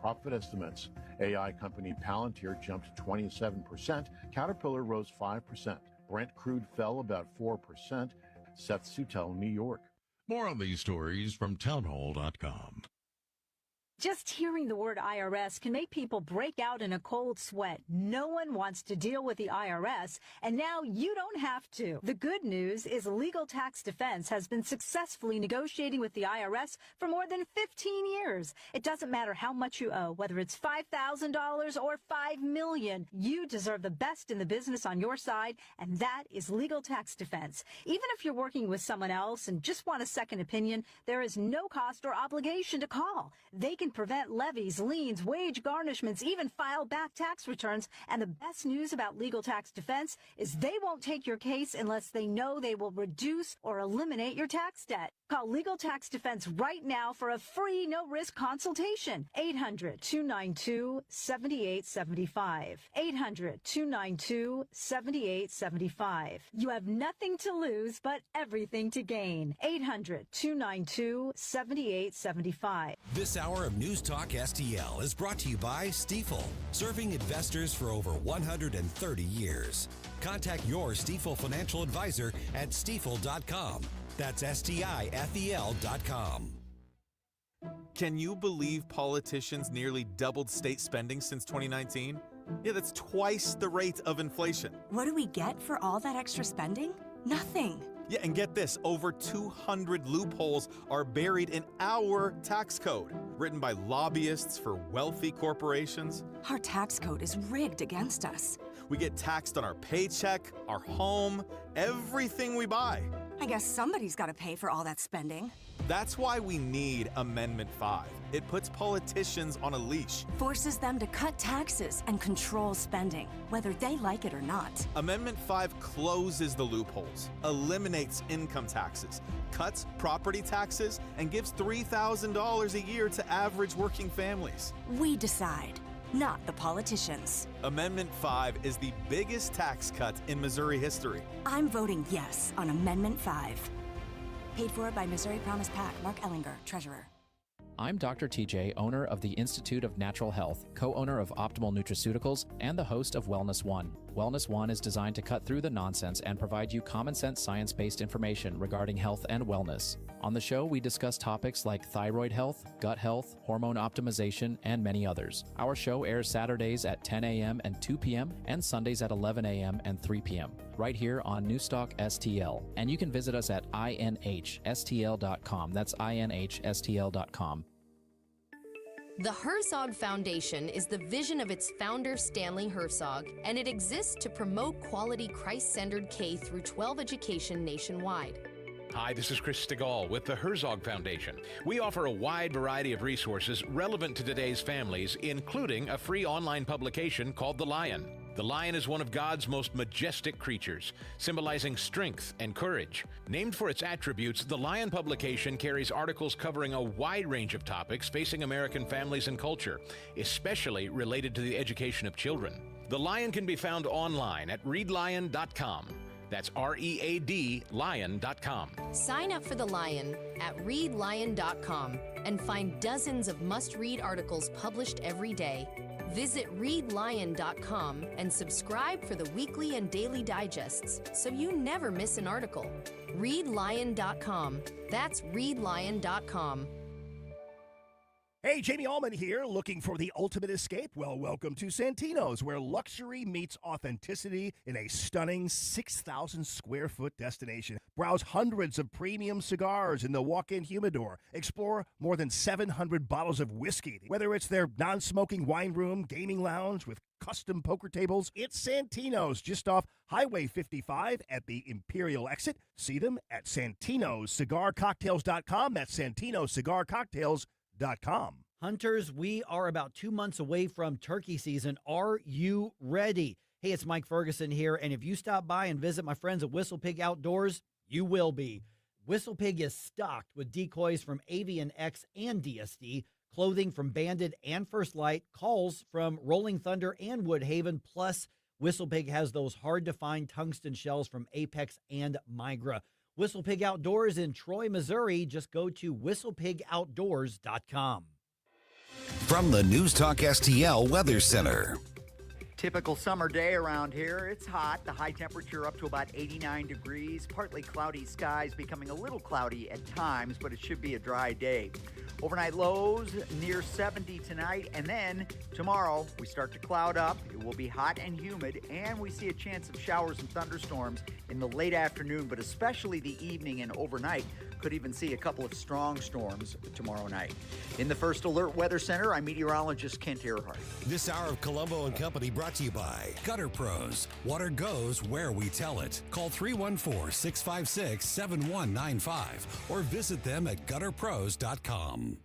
profit estimates. AI company Palantir jumped 27%. Caterpillar rose 5%. Brent crude fell about 4%. Seth Sutel, New York. More on these stories from townhall.com. Just hearing the word IRS can make people break out in a cold sweat. No one wants to deal with the IRS, and now you don't have to. The good news is Legal Tax Defense has been successfully negotiating with the IRS for more than 15 years. It doesn't matter how much you owe, whether it's $5,000 or $5 million. You deserve the best in the business on your side, and that is Legal Tax Defense. Even if you're working with someone else and just want a second opinion, there is no cost or obligation to call. They can prevent levies, liens, wage garnishments, even file back tax returns. And the best news about Legal Tax Defense is they won't take your case unless they know they will reduce or eliminate your tax debt. Call Legal Tax Defense right now for a free, no-risk consultation. 800-292-7875. 800-292-7875. You have nothing to lose but everything to gain. 800-292-7875. This hour of News Talk STL is brought to you by Stifel, serving investors for over 130 years. Contact your Stifel financial advisor at stifel.com. That's STIFEL.com. Can you believe politicians nearly doubled state spending since 2019? Yeah, that's twice the rate of inflation. What do we get for all that extra spending? Nothing. Yeah, and get this, over 200 loopholes are buried in our tax code, written by lobbyists for wealthy corporations. Our tax code is rigged against us. We get taxed on our paycheck, our home, everything we buy. I guess somebody's got to pay for all that spending. That's why we need Amendment 5. It puts politicians on a leash. Forces them to cut taxes and control spending, whether they like it or not. Amendment 5 closes the loopholes, eliminates income taxes, cuts property taxes, and gives $3,000 a year to average working families. We decide, not the politicians. Amendment 5 is the biggest tax cut in Missouri history. I'm voting yes on Amendment 5. Paid for by Missouri Promise PAC. Mark Ellinger, Treasurer. I'm Dr. TJ, owner of the Institute of Natural Health, co-owner of Optimal Nutraceuticals, and the host of Wellness One. Wellness One is designed to cut through the nonsense and provide you common-sense science-based information regarding health and wellness. On the show, we discuss topics like thyroid health, gut health, hormone optimization, and many others. Our show airs Saturdays at 10 a.m. and 2 p.m. and Sundays at 11 a.m. and 3 p.m. right here on Newstalk STL. And you can visit us at inhstl.com. That's inhstl.com. The Herzog Foundation is the vision of its founder, Stanley Herzog, and it exists to promote quality Christ-centered K-12 education nationwide. Hi, this is Chris Stegall with the Herzog Foundation. We offer a wide variety of resources relevant to today's families, including a free online publication called The Lion. The lion is one of God's most majestic creatures, symbolizing strength and courage. Named for its attributes, the Lion publication carries articles covering a wide range of topics facing American families and culture, especially related to the education of children. The Lion can be found online at readlion.com. That's READ lion.com. Sign up for The Lion at readlion.com and find dozens of must-read articles published every day. Visit readlion.com and subscribe for the weekly and daily digests so you never miss an article. Readlion.com. That's readlion.com. Hey, Jamie Allman here, looking for the ultimate escape? Well, welcome to Santino's, where luxury meets authenticity in a stunning 6,000 square foot destination. Browse hundreds of premium cigars in the walk-in humidor. Explore more than 700 bottles of whiskey. Whether it's their non-smoking wine room, gaming lounge with custom poker tables, it's Santino's just off Highway 55 at the Imperial exit. See them at Santino'sCigarCocktails.com. That's Santino'sCigarCocktails.com. Hunters, we are about 2 months away from turkey season. Are you ready? Hey, it's Mike Ferguson here, and if you stop by and visit my friends at Whistle Pig Outdoors, you will be. Whistle Pig is stocked with decoys from Avian X and DSD, clothing from Banded and First Light, calls from Rolling Thunder and Woodhaven, plus Whistle Pig has those hard-to-find tungsten shells from Apex and Migra. Whistle Pig Outdoors in Troy, Missouri. Just go to whistlepigoutdoors.com. From the News Talk STL Weather Center. Typical summer day around here. It's hot. The high temperature up to about 89 degrees. Partly cloudy skies, becoming a little cloudy at times, but it should be a dry day. Overnight lows near 70 tonight, and then tomorrow we start to cloud up. It will be hot and humid, and we see a chance of showers and thunderstorms in the late afternoon, but especially the evening and overnight. Could even see a couple of strong storms tomorrow night. In the First Alert Weather Center, I'm meteorologist Kent Earhart. This hour of Colombo and Company brought to you by Gutter Pros. Water goes where we tell it. Call 314-656-7195 or visit them at gutterpros.com.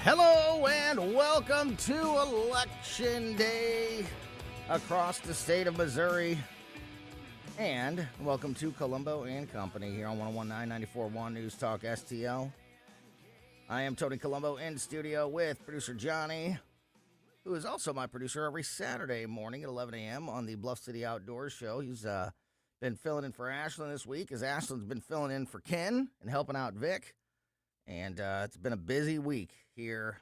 Hello and welcome to Election Day across the state of Missouri. And welcome to Colombo and Company here on 101.9 News Talk STL. I am Tony Colombo in studio with producer Johnny, who is also my producer every Saturday morning at 11 a.m. on the Bluff City Outdoors Show. He's been filling in for Ashlyn this week, as Ashlyn's been filling in for Ken and helping out Vic. And it's been a busy week here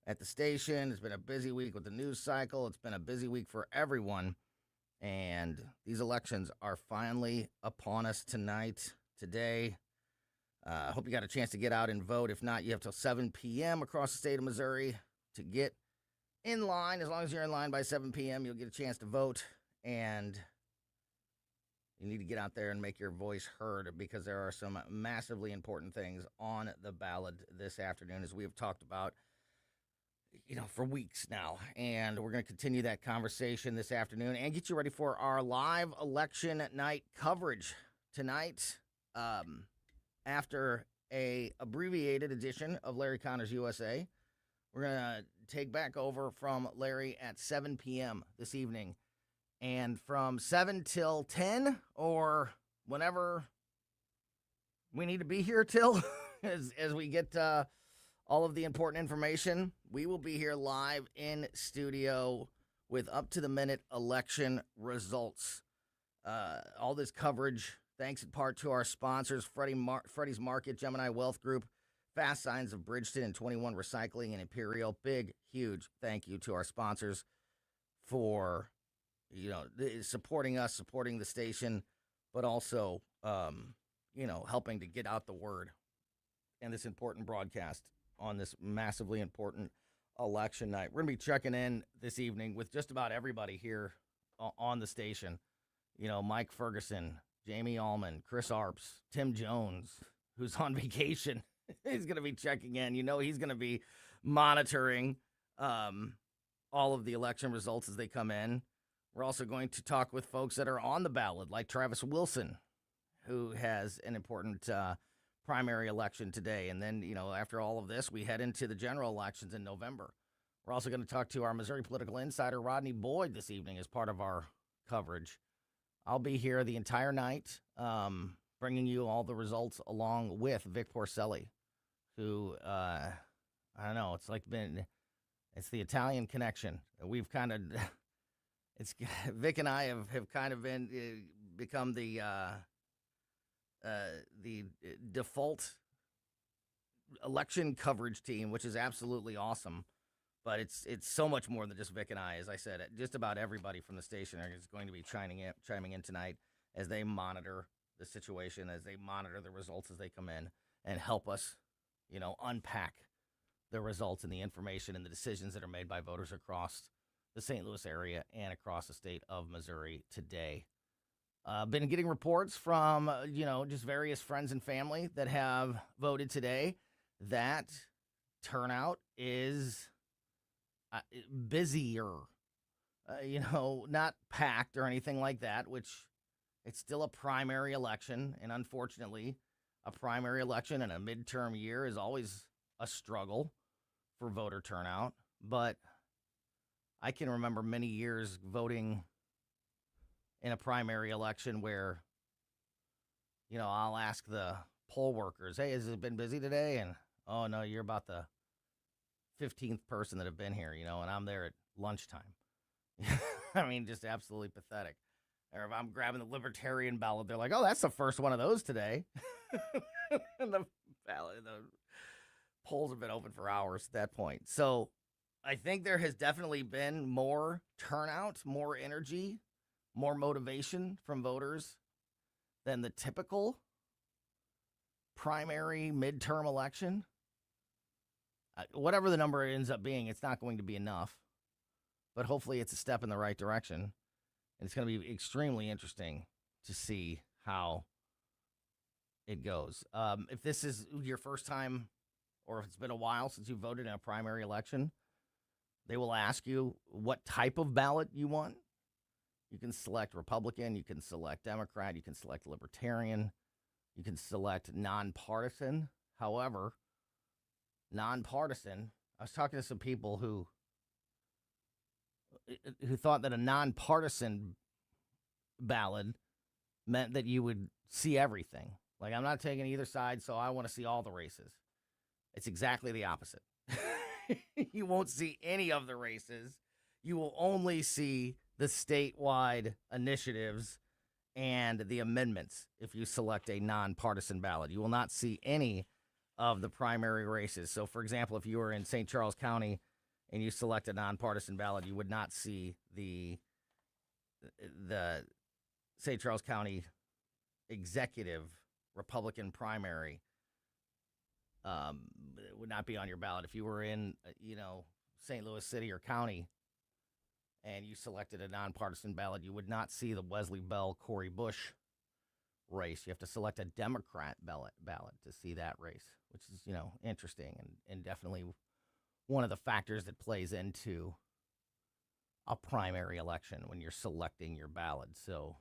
at the station. It's been a busy week with the news cycle. It's been a busy week for everyone. And these elections are finally upon us today. I hope you got a chance to get out and vote. If not, you have till 7 p.m. across the state of Missouri to get in line. As long as you're in line by 7 p.m., you'll get a chance to vote. And you need to get out there and make your voice heard, because there are some massively important things on the ballot this afternoon, as we have talked about, for weeks now. And we're going to continue that conversation this afternoon and get you ready for our live election night coverage tonight. After a abbreviated edition of Larry Connor's USA, we're going to take back over from Larry at 7 p.m. this evening. And from 7 till 10, or whenever we need to be here till, as we get all of the important information, we will be here live in studio with up-to-the-minute election results. All this coverage, thanks in part to our sponsors, Freddie's Market, Gemini Wealth Group, Fast Signs of Bridgeton, and 21 Recycling and Imperial. Big, huge thank you to our sponsors for supporting us, supporting the station, but also, helping to get out the word and this important broadcast on this massively important election night. We're going to be checking in this evening with just about everybody here on the station. Mike Ferguson, Jamie Allman, Chris Arps, Tim Jones, who's on vacation. He's going to be checking in. He's going to be monitoring all of the election results as they come in. We're also going to talk with folks that are on the ballot, like Travis Wilson, who has an important primary election today. And then, after all of this, we head into the general elections in November. We're also going to talk to our Missouri political insider, Rodney Boyd, this evening as part of our coverage. I'll be here the entire night, bringing you all the results along with Vic Porcelli, who, I don't know, it's the Italian connection. We've kind of... Vic and I have kind of become the default election coverage team, which is absolutely awesome. But it's so much more than just Vic and I. As I said, just about everybody from the station is going to be chiming in tonight as they monitor the situation, as they monitor the results as they come in, and help us, unpack the results and the information and the decisions that are made by voters across the St. Louis area and across the state of Missouri today. Been getting reports from, just various friends and family that have voted today that turnout is busier, not packed or anything like that, which it's still a primary election. And unfortunately, a primary election in a midterm year is always a struggle for voter turnout. But I can remember many years voting in a primary election where, I'll ask the poll workers, hey, has it been busy today? And, oh, no, you're about the 15th person that have been here, and I'm there at lunchtime. I mean, just absolutely pathetic. Or if I'm grabbing the libertarian ballot, they're like, oh, that's the first one of those today. And the polls have been open for hours at that point. So I think there has definitely been more turnout, more energy, more motivation from voters than the typical primary midterm election. Whatever the number ends up being, it's not going to be enough. But hopefully it's a step in the right direction. And it's going to be extremely interesting to see how it goes. If this is your first time, or if it's been a while since you voted in a primary election, they will ask you what type of ballot you want. You can select Republican, you can select Democrat, you can select Libertarian, you can select nonpartisan. However, nonpartisan, I was talking to some people who thought that a nonpartisan ballot meant that you would see everything. Like, I'm not taking either side, so I want to see all the races. It's exactly the opposite. You won't see any of the races. You will only see the statewide initiatives and the amendments if you select a nonpartisan ballot. You will not see any of the primary races. So, for example, if you were in St. Charles County and you select a nonpartisan ballot, you would not see the St. Charles County executive Republican primary. It would not be on your ballot. If you were in, St. Louis City or County and you selected a nonpartisan ballot, you would not see the Wesley Bell, Cori Bush race. You have to select a Democrat ballot to see that race, which is, interesting and definitely one of the factors that plays into a primary election when you're selecting your ballot. So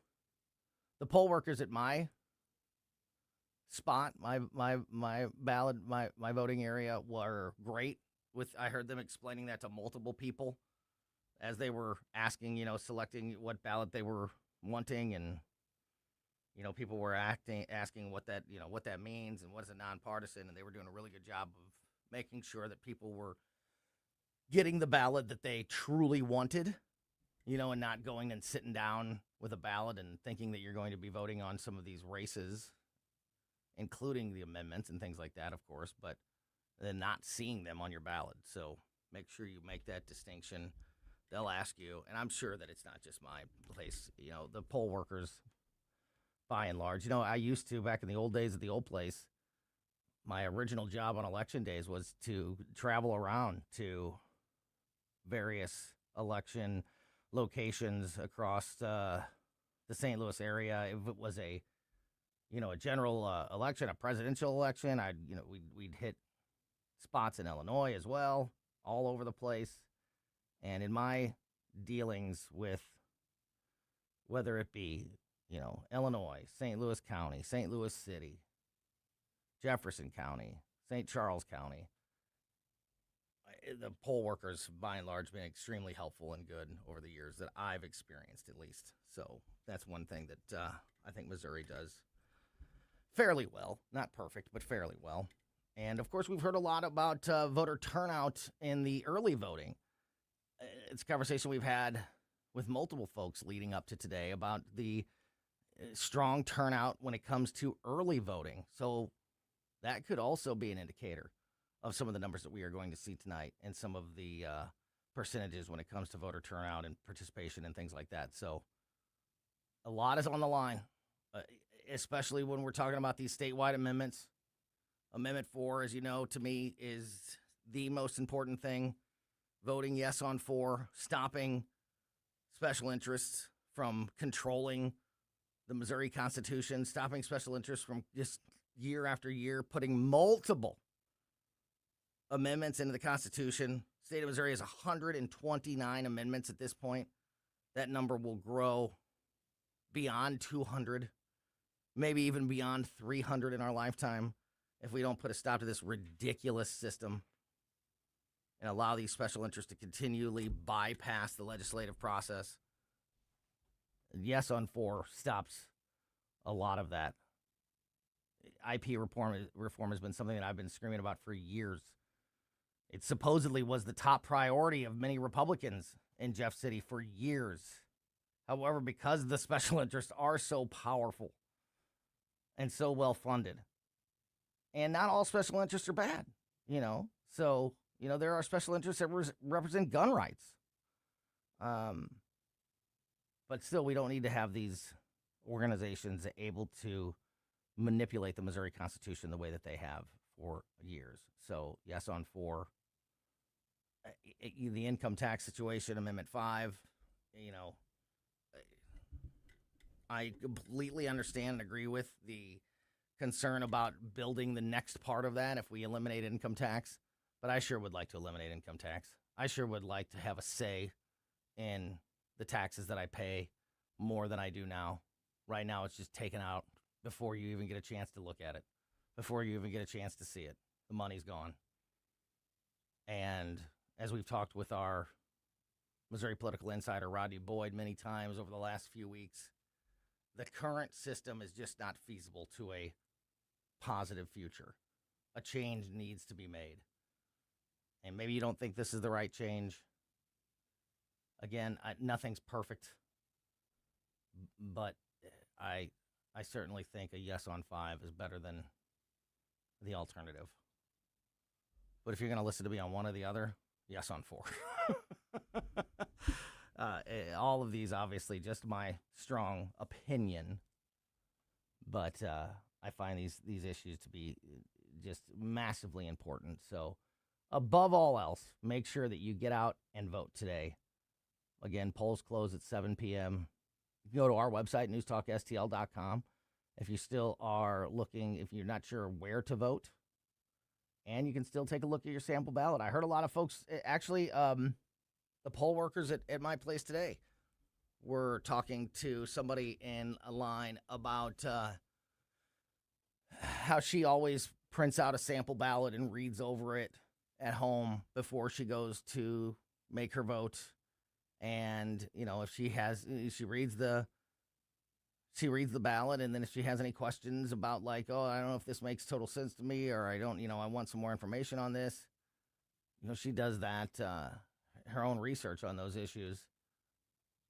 the poll workers at my spot, my ballot, my voting area were great. I heard them explaining that to multiple people as they were asking, selecting what ballot they were wanting, and people were asking what that means and what is a nonpartisan, and they were doing a really good job of making sure that people were getting the ballot that they truly wanted, and not going and sitting down with a ballot and thinking that you're going to be voting on some of these races, including the amendments and things like that, of course, but then not seeing them on your ballot. So make sure you make that distinction. They'll ask you, and I'm sure that it's not just my place, the poll workers, by and large. I used to, back in the old days at the old place, my original job on election days was to travel around to various election locations across the St. Louis area. If it was a general election, a presidential election, we'd hit spots in Illinois as well, all over the place. And in my dealings with, whether it be, Illinois, St. Louis County, St. Louis City, Jefferson County, St. Charles County, the poll workers, by and large, been extremely helpful and good over the years that I've experienced, at least. So that's one thing that I think Missouri does fairly well. Not perfect, but fairly well. And, of course, we've heard a lot about voter turnout in the early voting. It's a conversation we've had with multiple folks leading up to today about the strong turnout when it comes to early voting. So that could also be an indicator of some of the numbers that we are going to see tonight and some of the percentages when it comes to voter turnout and participation and things like that. So a lot is on the line, especially when we're talking about these statewide amendments. Amendment 4, as you know, to me is the most important thing. Voting yes on 4, stopping special interests from controlling the Missouri Constitution, stopping special interests from just year after year putting multiple amendments into the Constitution. State of Missouri has 129 amendments at this point. That number will grow beyond 200, maybe even beyond 300 in our lifetime if we don't put a stop to this ridiculous system and allow these special interests to continually bypass the legislative process. Yes on 4 stops a lot of that. IP reform has been something that I've been screaming about for years. It supposedly was the top priority of many Republicans in Jeff City for years. However, because the special interests are so powerful and so well funded, and not all special interests are bad, So, there are special interests that represent gun rights. But still, we don't need to have these organizations able to manipulate the Missouri Constitution the way that they have for years. So, yes on 4. The income tax situation, Amendment 5, I completely understand and agree with the concern about building the next part of that if we eliminate income tax. But I sure would like to eliminate income tax. I sure would like to have a say in the taxes that I pay more than I do now. Right now, it's just taken out before you even get a chance to look at it, before you even get a chance to see it. The money's gone. And as we've talked with our Missouri political insider, Rodney Boyd, many times over the last few weeks, the current system is just not feasible to a positive future. A change needs to be made. And maybe you don't think this is the right change. Again, nothing's perfect. But I certainly think a yes on 5 is better than the alternative. But if you're going to listen to me on one or the other, yes on 4. All of these, obviously, just my strong opinion. But I find these issues to be just massively important. So above all else, make sure that you get out and vote today. Again, polls close at 7 p.m. You can go to our website, newstalkstl.com. If you still are looking, if you're not sure where to vote, and you can still take a look at your sample ballot. I heard a lot of folks, actually, the poll workers at my place today were talking to somebody in a line about how she always prints out a sample ballot and reads over it at home before she goes to make her vote. And, if she reads the ballot, and then if she has any questions about I don't know if this makes total sense to me, or I want some more information on this, she does that, her own research on those issues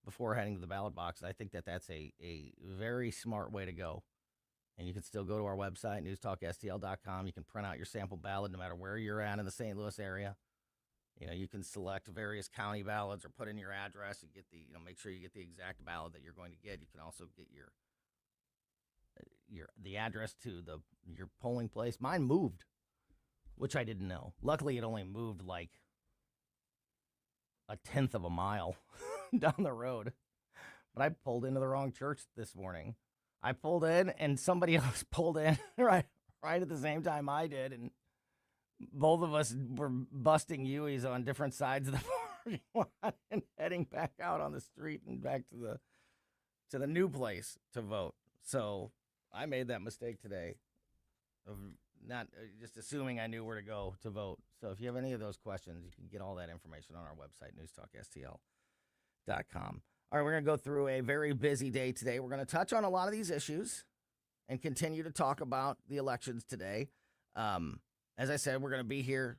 before heading to the ballot box. I think that's a very smart way to go. And you can still go to our website, newstalkstl.com. You can print out your sample ballot no matter where you're at in the St. Louis area. You can select various county ballots or put in your address and get make sure you get the exact ballot that you're going to get. You can also get the address to your polling place. Mine moved, which I didn't know. Luckily, it only moved like a 1/10 of a mile down the road. But I pulled into the wrong church this morning. I pulled in, and somebody else pulled in right at the same time I did, and both of us were busting U's on different sides of the parking lot and heading back out on the street and back to the new place to vote. So I made that mistake today of not just assuming I knew where to go to vote. So if you have any of those questions, you can get all that information on our website, newstalkstl.com. All right, we're going to go through a very busy day today. We're going to touch on a lot of these issues and continue to talk about the elections today. As I said, we're going to be here.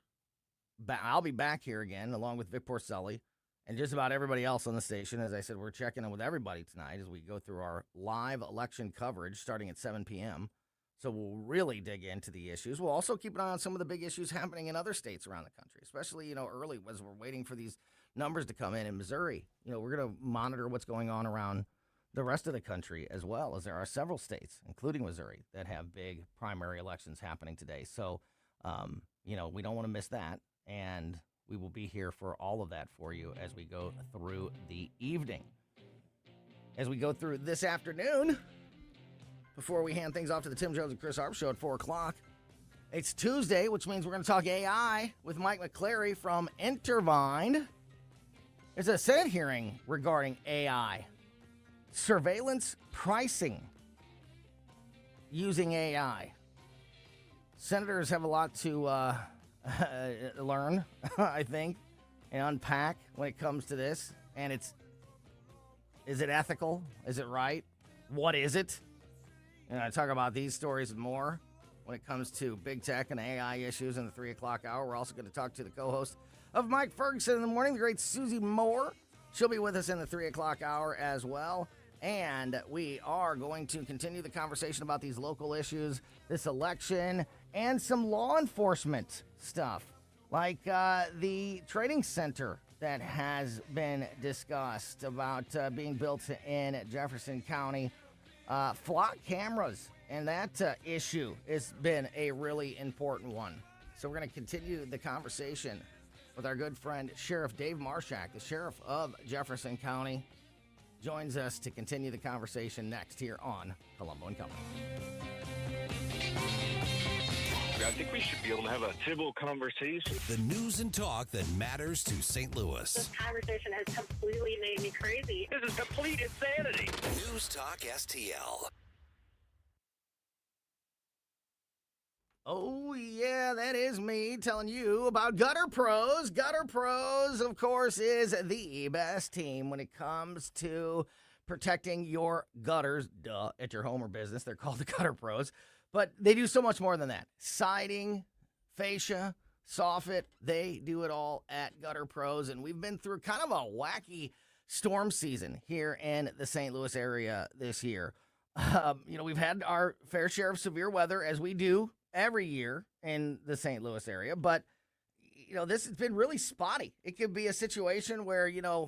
I'll be back here again, along with Vic Porcelli and just about everybody else on the station. As I said, we're checking in with everybody tonight as we go through our live election coverage starting at 7 p.m. So we'll really dig into the issues. We'll also keep an eye on some of the big issues happening in other states around the country, especially, early as we're waiting for these numbers to come in Missouri. We're going to monitor what's going on around the rest of the country as well, as there are several states, including Missouri, that have big primary elections happening today. So, we don't want to miss that, and we will be here for all of that for you as we go through the evening. As we go through this afternoon, before we hand things off to the Tim Jones and Chris Harp Show at 4 o'clock, It's Tuesday, which means we're going to talk AI with Mike McCleary from Intervine. There's a Senate hearing regarding AI. Surveillance pricing using AI. Senators have a lot to learn, I think, and unpack when it comes to this. And is it ethical? Is it right? What is it? And I talk about these stories and more when it comes to big tech and AI issues in the 3 o'clock hour. We're also going to talk to the co-host of Mike Ferguson in the morning, the great Susie Moore. She'll be with us in the 3 o'clock hour as well. And we are going to continue the conversation about these local issues, this election, and some law enforcement stuff, like the training center that has been discussed about being built in Jefferson County. Flock cameras, and that issue has been a really important one. So we're going to continue the conversation with our good friend, Sheriff Dave Marshak, the Sheriff of Jefferson County, joins us to continue the conversation next here on Columbo and Company. I think we should be able to have a civil conversation. The news and talk that matters to St. Louis. This conversation has completely made me crazy. This is complete insanity. News Talk STL. Oh, yeah, that is me telling you about Gutter Pros. Gutter Pros, of course, is the best team when it comes to protecting your gutters, at your home or business. They're called the Gutter Pros. But they do so much more than that. Siding, fascia, soffit, they do it all at Gutter Pros. And we've been through kind of a wacky storm season here in the St. Louis area this year. We've had our fair share of severe weather, as we do every year in the St. Louis area. But, this has been really spotty. It could be a situation where, you're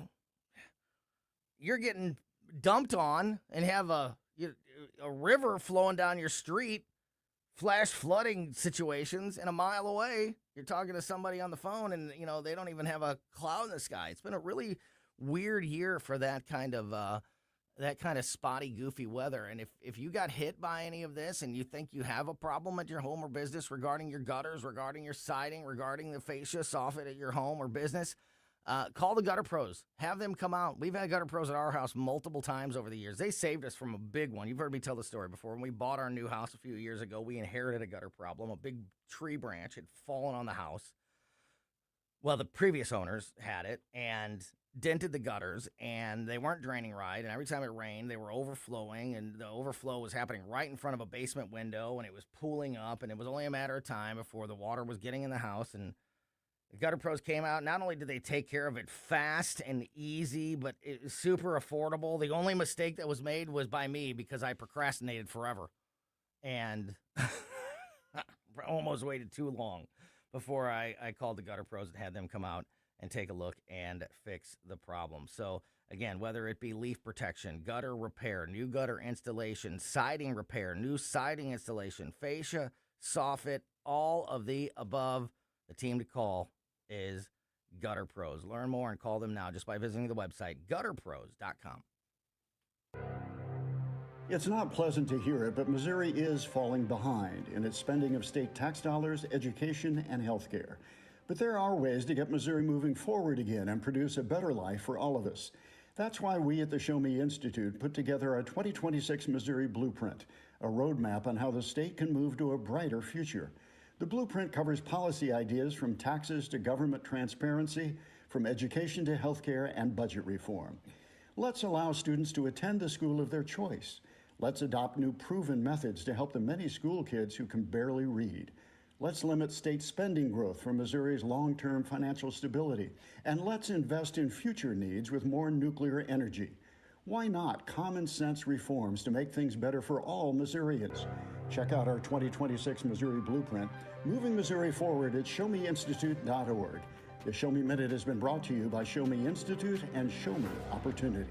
getting dumped on and have a river flowing down your street, flash flooding situations, and a mile away, you're talking to somebody on the phone and, they don't even have a cloud in the sky. It's been a really weird year for that kind of spotty, goofy weather. And if you got hit by any of this and you think you have a problem at your home or business regarding your gutters, regarding your siding, regarding the fascia, soffit at your home or business, call the Gutter Pros. Have them come out. We've had Gutter Pros at our house multiple times over the years. They saved us from a big one. You've heard me tell the story before. When we bought our new house a few years ago, we inherited a gutter problem. A big tree branch had fallen on the house. Well, the previous owners had it and dented the gutters, and they weren't draining right. And every time it rained, they were overflowing, and the overflow was happening right in front of a basement window, and it was pooling up, and it was only a matter of time before the water was getting in the house. And the Gutter Pros came out. Not only did they take care of it fast and easy, but it was super affordable. The only mistake that was made was by me because I procrastinated forever and almost waited too long before I called the Gutter Pros and had them come out and take a look and fix the problem. So, again, whether it be leaf protection, gutter repair, new gutter installation, siding repair, new siding installation, fascia, soffit, all of the above, the team to call is Gutter Pros. Learn more and call them now just by visiting the website, gutterpros.com. It's not pleasant to hear it, but Missouri is falling behind in its spending of state tax dollars, education, and health care. But there are ways to get Missouri moving forward again and produce a better life for all of us. That's why we at the Show Me Institute put together a 2026 Missouri Blueprint, a roadmap on how the state can move to a brighter future. The blueprint covers policy ideas from taxes to government transparency, from education to healthcare and budget reform. Let's allow students to attend the school of their choice. Let's adopt new proven methods to help the many school kids who can barely read. Let's limit state spending growth for Missouri's long-term financial stability. And let's invest in future needs with more nuclear energy. Why not common sense reforms to make things better for all Missourians? Check out our 2026 Missouri Blueprint, moving Missouri forward at showmeinstitute.org. The Show Me Minute has been brought to you by Show Me Institute and Show Me Opportunity.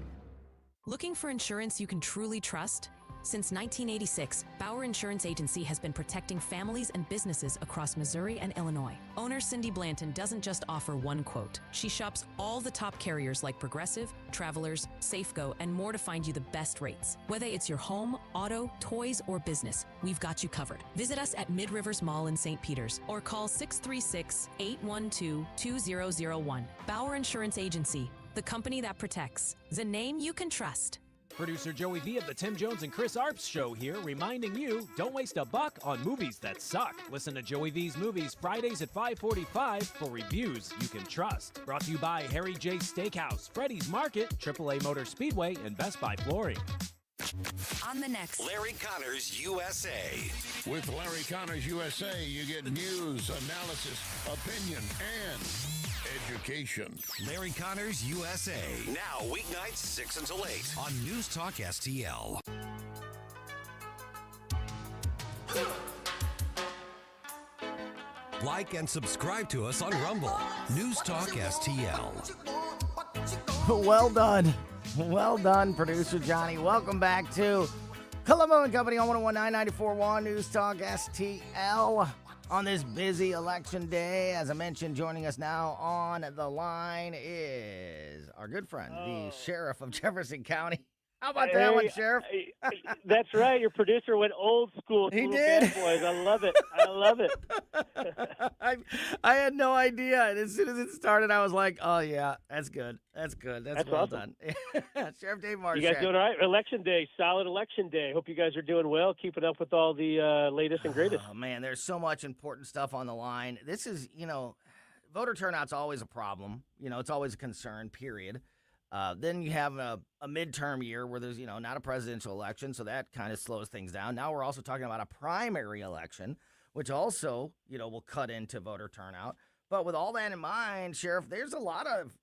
Looking for insurance you can truly trust? Since 1986, Bauer Insurance Agency has been protecting families and businesses across Missouri and Illinois. Owner Cindy Blanton doesn't just offer one quote. She shops all the top carriers like Progressive, Travelers, Safeco, and more to find you the best rates. Whether it's your home, auto, toys, or business, we've got you covered. Visit us at Mid-Rivers Mall in St. Peters or call 636-812-2001. Bauer Insurance Agency, the company that protects, the name you can trust. Producer Joey V of the Tim Jones and Chris Arps Show here, reminding you, don't waste a buck on movies that suck. Listen to Joey V's Movies Fridays at 5:45 for reviews you can trust. Brought to you by Harry J. Steakhouse, Freddy's Market, AAA Motor Speedway, and Best Buy Flooring. On the next Larry Connors USA. With Larry Connors USA, you get news, analysis, opinion, and education. Larry Connors USA. Now weeknights 6 until 8 on News Talk STL. Like and subscribe to us on Rumble. News Talk STL. Well done. Well done, producer Johnny. Welcome back to Colombo and Company on 101.994.1 News Talk STL on this busy election day. As I mentioned, joining us now on the line is our good friend, the Sheriff of Jefferson County. How about that one, Sheriff? That's right. Your producer went old school. He did. Boys. I love it. I love it. I had no idea. And as soon as it started, I was like, oh, yeah, that's good. That's good. That's well awesome. done. Sheriff Dave Marshak. You guys doing all right? Election day. Solid election day. Hope you guys are doing well, keeping up with all the latest and greatest. Oh, man, there's so much important stuff on the line. This is, voter turnout's always a problem. It's always a concern, period. Then you have a midterm year where there's, not a presidential election, so that kind of slows things down. Now we're also talking about a primary election, which also, will cut into voter turnout. But with all that in mind, Sheriff, there's a lot of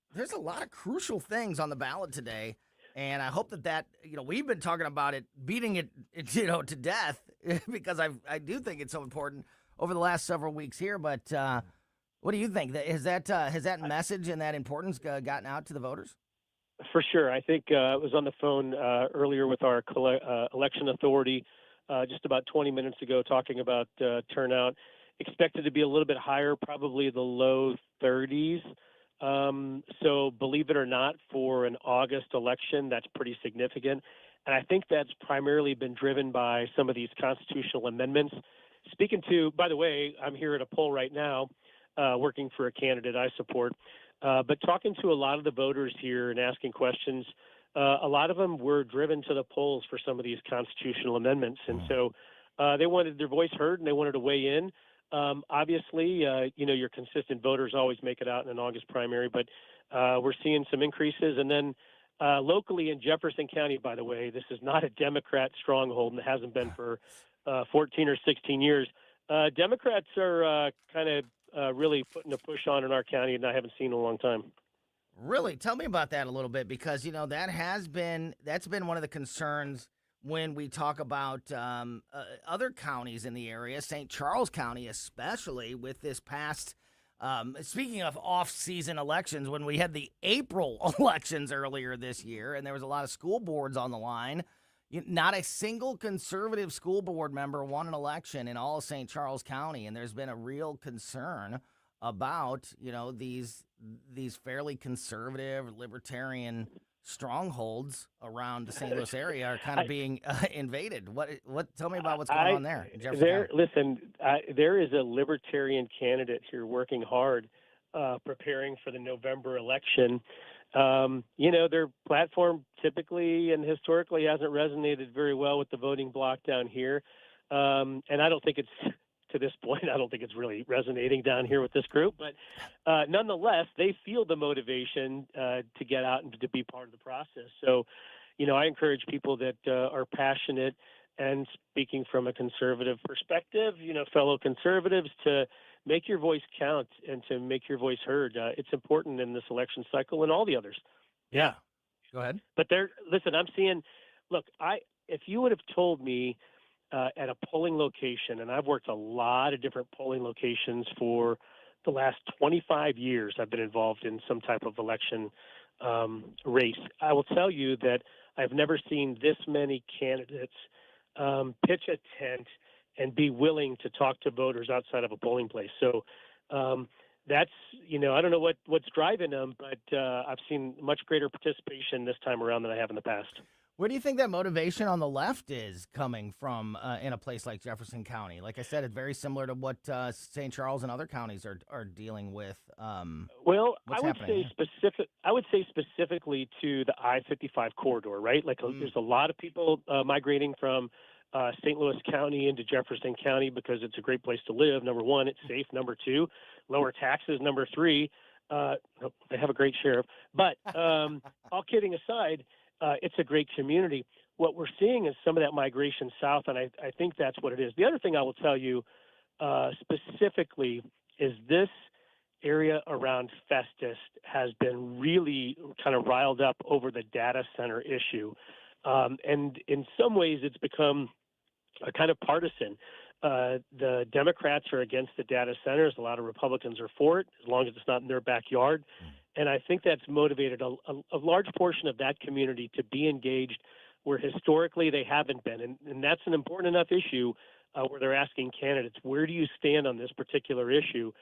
crucial things on the ballot today, and I hope that we've been talking about it, beating it, to death, because I do think it's so important over the last several weeks here. But what do you think? Has that message and that importance gotten out to the voters? For sure. I think I was on the phone earlier with our election authority just about 20 minutes ago talking about turnout. Expected to be a little bit higher, probably the low 30s. So believe it or not, for an August election, that's pretty significant. And I think that's primarily been driven by some of these constitutional amendments. Speaking to, by the way, I'm here at a poll right now working for a candidate I support. But talking to a lot of the voters here and asking questions, a lot of them were driven to the polls for some of these constitutional amendments. And so they wanted their voice heard and they wanted to weigh in. Obviously, your consistent voters always make it out in an August primary, but we're seeing some increases. And then locally in Jefferson County, by the way, this is not a Democrat stronghold and it hasn't been for 14 or 16 years. Democrats are kind of really putting a push on in our county, and I haven't seen in a long time. Really? Tell me about that a little bit, because, that's been one of the concerns when we talk about other counties in the area, St. Charles County especially, with this past, speaking of off-season elections, when we had the April elections earlier this year, and there was a lot of school boards on the line. Not a single conservative school board member won an election in all of St. Charles County, and there's been a real concern about, these fairly conservative, libertarian strongholds around the St. Louis area are kind of being invaded. Tell me about what's going on there in Jefferson County. Listen, there is a libertarian candidate here working hard, preparing for the November election. Their platform typically and historically hasn't resonated very well with the voting bloc down here. And I don't think to this point, I don't think it's really resonating down here with this group. But nonetheless, they feel the motivation to get out and to be part of the process. So, I encourage people that are passionate and speaking from a conservative perspective, fellow conservatives, to make your voice count and to make your voice heard. It's important in this election cycle and all the others. Yeah. Go ahead. But listen, I'm seeing, look, if you would have told me at a polling location, and I've worked a lot of different polling locations for the last 25 years, I've been involved in some type of election race. I will tell you that I've never seen this many candidates pitch a tent, and be willing to talk to voters outside of a polling place. So that's, I don't know what's driving them, but I've seen much greater participation this time around than I have in the past. Where do you think that motivation on the left is coming from in a place like Jefferson County? Like I said, it's very similar to what St. Charles and other counties are dealing with. Well, what's I would happening? say specifically to the I-55 corridor, right? Like there's a lot of people migrating from St. Louis County into Jefferson County because it's a great place to live. Number one, it's safe. Number two, lower taxes. Number three, they have a great sheriff. But all kidding aside, it's a great community. What we're seeing is some of that migration south, and I think that's what it is. The other thing I will tell you specifically is this area around Festus has been really kind of riled up over the data center issue. And in some ways, it's become a kind of partisan. The Democrats are against the data centers. A lot of Republicans are for it, as long as it's not in their backyard. And I think that's motivated a large portion of that community to be engaged where historically they haven't been. And that's an important enough issue where they're asking candidates, where do you stand on this particular issue?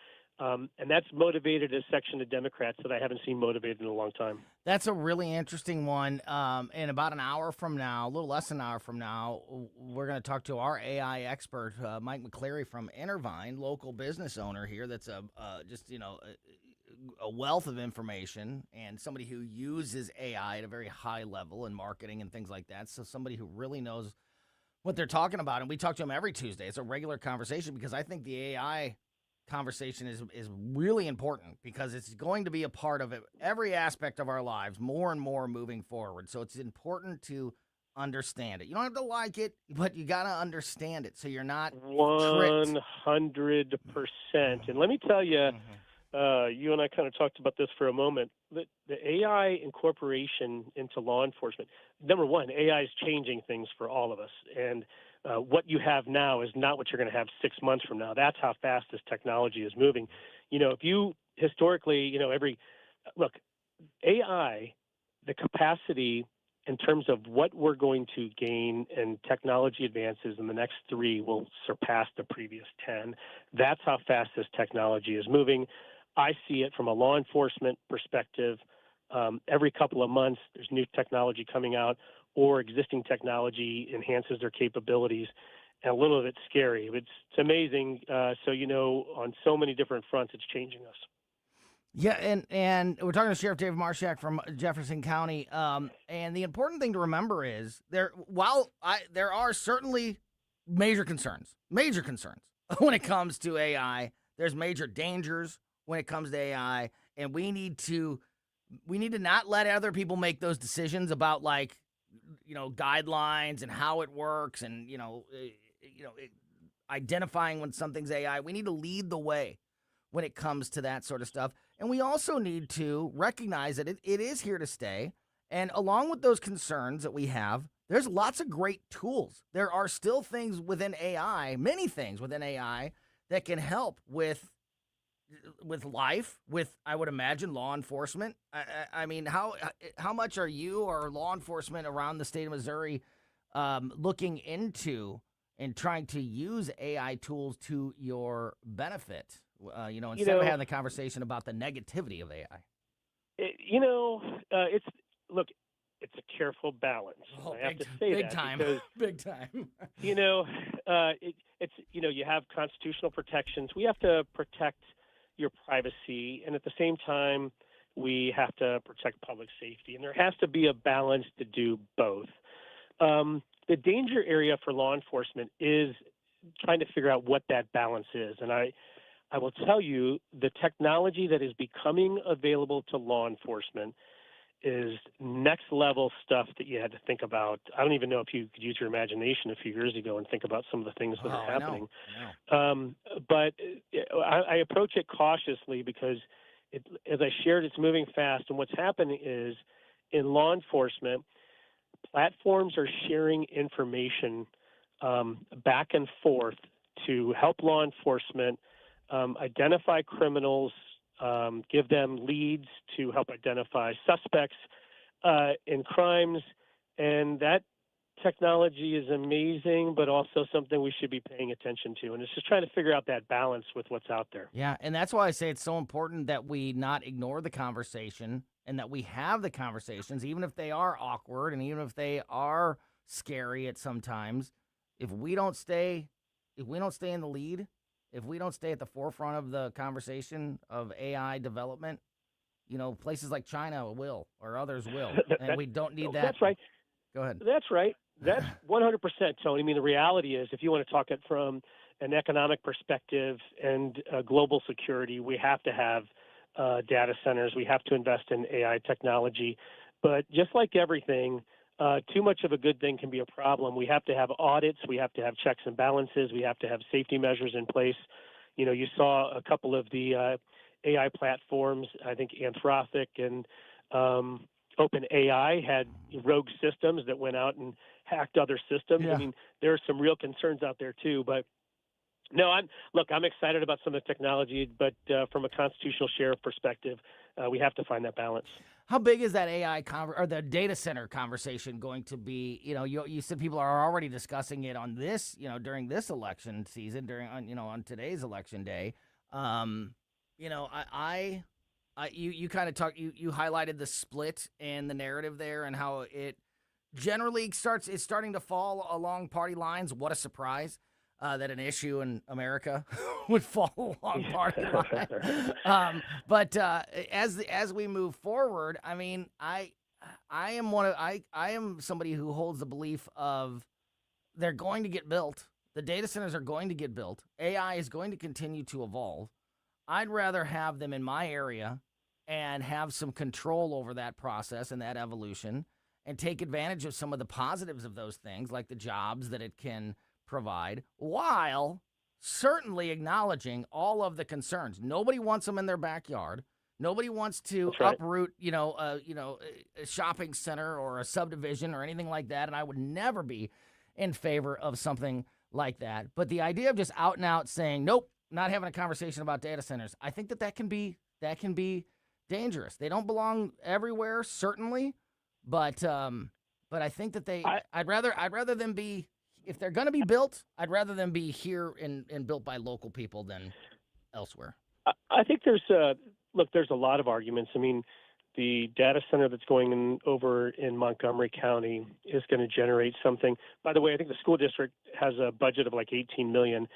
And that's motivated a section of Democrats that I haven't seen motivated in a long time. That's a really interesting one. In about an hour from now, a little less than an hour from now, we're going to talk to our AI expert, Mike McCleary from Intervine, local business owner here. That's a wealth of information and somebody who uses AI at a very high level in marketing and things like that. So somebody who really knows what they're talking about. And we talk to him every Tuesday. It's a regular conversation because I think the AI conversation is really important because it's going to be a part of every aspect of our lives more and more moving forward. So it's important to understand it. You don't have to like it, but you got to understand it so you're not 100%. And let me tell you, you and I kind of talked about this for a moment. The AI incorporation into law enforcement, number one, AI is changing things for all of us. And what you have now is not what you're going to have 6 months from now. That's how fast this technology is moving. If you historically, AI, the capacity in terms of what we're going to gain in technology advances in the next 3 will surpass the previous 10. That's how fast this technology is moving. I see it from a law enforcement perspective. Every couple of months, there's new technology coming out or existing technology enhances their capabilities. And a little of it's scary. It's amazing. So, on so many different fronts, it's changing us. Yeah, and we're talking to Sheriff David Marshak from Jefferson County. And the important thing to remember is there are certainly major concerns when it comes to AI. There's major dangers when it comes to AI, and we need to not let other people make those decisions about guidelines and how it works and identifying when something's AI. We need to lead the way when it comes to that sort of stuff. And we also need to recognize that it is here to stay. And along with those concerns that we have, there's lots of great tools. There are still things within AI, many things within AI that can help with life, with, I would imagine, law enforcement. I mean, how much are you or law enforcement around the state of Missouri looking into and trying to use AI tools to your benefit? Instead of having the conversation about the negativity of AI. It's a careful balance. Oh, I have to say big that time. because Big time. you have constitutional protections. We have to protect your privacy, and at the same time, we have to protect public safety. And there has to be a balance to do both. The danger area for law enforcement is trying to figure out what that balance is. And I will tell you, the technology that is becoming available to law enforcement is next level stuff that you had to think about. I don't even know if you could use your imagination a few years ago and think about some of the things that are happening. I know. But I approach it cautiously because, as I shared, it's moving fast. And what's happening is in law enforcement, platforms are sharing information back and forth to help law enforcement identify criminals, give them leads to help identify suspects in crimes, and that technology is amazing, but also something we should be paying attention to. And it's just trying to figure out that balance with what's out there. Yeah, and that's why I say it's so important that we not ignore the conversation and that we have the conversations, even if they are awkward and even if they are scary at sometimes. If we don't stay in the lead, if we don't stay at the forefront of the conversation of AI development, places like China will or others will, and we don't need that. That's right. Go ahead. That's right. That's 100%, Tony. I mean, the reality is, if you want to talk it from an economic perspective and global security, we have to have data centers. We have to invest in AI technology. But just like everything, too much of a good thing can be a problem. We have to have audits. We have to have checks and balances. We have to have safety measures in place. You saw a couple of the AI platforms, I think Anthropic and OpenAI had rogue systems that went out and hacked other systems. Yeah. I mean, there are some real concerns out there too. But no, I'm excited about some of the technology, but from a constitutional sheriff perspective, we have to find that balance. How big is that AI or the data center conversation going to be? You said people are already discussing it on this, during this election season, on today's election day. You kind of you highlighted the split and the narrative there and how it generally is starting to fall along party lines. What a surprise that an issue in America would fall along party lines. But as we move forward, I mean, I am somebody who holds the belief of they're going to get built. The data centers are going to get built. AI is going to continue to evolve. I'd rather have them in my area and have some control over that process and that evolution and take advantage of some of the positives of those things, like the jobs that it can provide, while certainly acknowledging all of the concerns. Nobody wants them in their backyard. Nobody wants to uproot, a shopping center or a subdivision or anything like that, and I would never be in favor of something like that. But the idea of just out and out saying, nope, not having a conversation about data centers, I think that can be dangerous. They don't belong everywhere, certainly, but I think that I'd rather them be, if they're going to be built, I'd rather them be here and built by local people than elsewhere. I think there's a lot of arguments. I mean, the data center that's going in over in Montgomery County is going to generate something. By the way, I think the school district has a budget of like $18 million.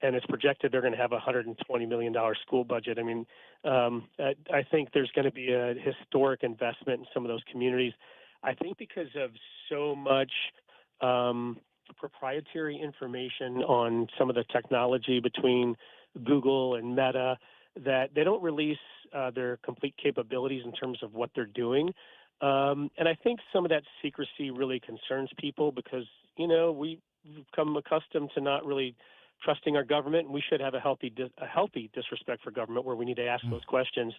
And it's projected they're going to have a $120 million school budget. I mean, I think there's going to be a historic investment in some of those communities. I think because of so much proprietary information on some of the technology between Google and Meta, that they don't release their complete capabilities in terms of what they're doing. And I think some of that secrecy really concerns people because, we've become accustomed to not really trusting our government, and we should have a healthy disrespect for government where we need to ask those questions.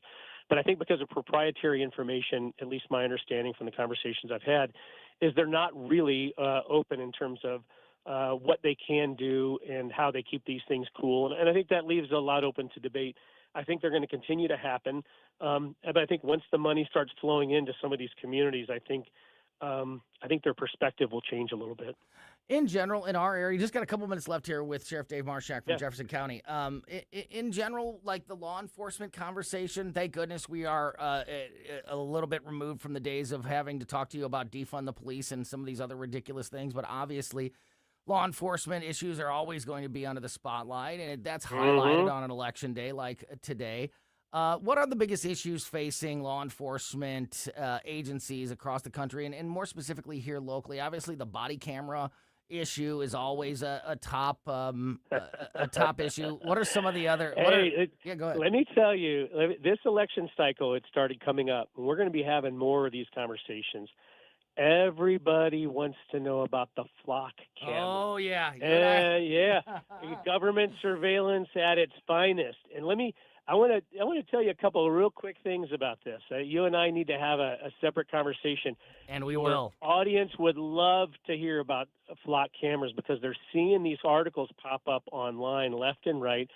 But I think because of proprietary information, at least my understanding from the conversations I've had, is they're not really open in terms of what they can do and how they keep these things cool. And I think that leaves a lot open to debate. I think they're going to continue to happen. But I think once the money starts flowing into some of these communities, I think their perspective will change a little bit. In general, in our area, just got a couple minutes left here with Sheriff Dave Marshak from Jefferson County. In general, like the law enforcement conversation, thank goodness we are a little bit removed from the days of having to talk to you about defund the police and some of these other ridiculous things. But obviously, law enforcement issues are always going to be under the spotlight, and that's highlighted on an election day like today. What are the biggest issues facing law enforcement agencies across the country, and more specifically here locally? Obviously, the body camera issue is always a top issue. What are some of the other? Go ahead. Let me tell you, this election cycle, it started coming up. We're going to be having more of these conversations. Everybody wants to know about the flock camera. Oh yeah, government surveillance at its finest. And I want to tell you a couple of real quick things about this. You and I need to have a separate conversation. And we will. Our audience would love to hear about flock cameras because they're seeing these articles pop up online left and right.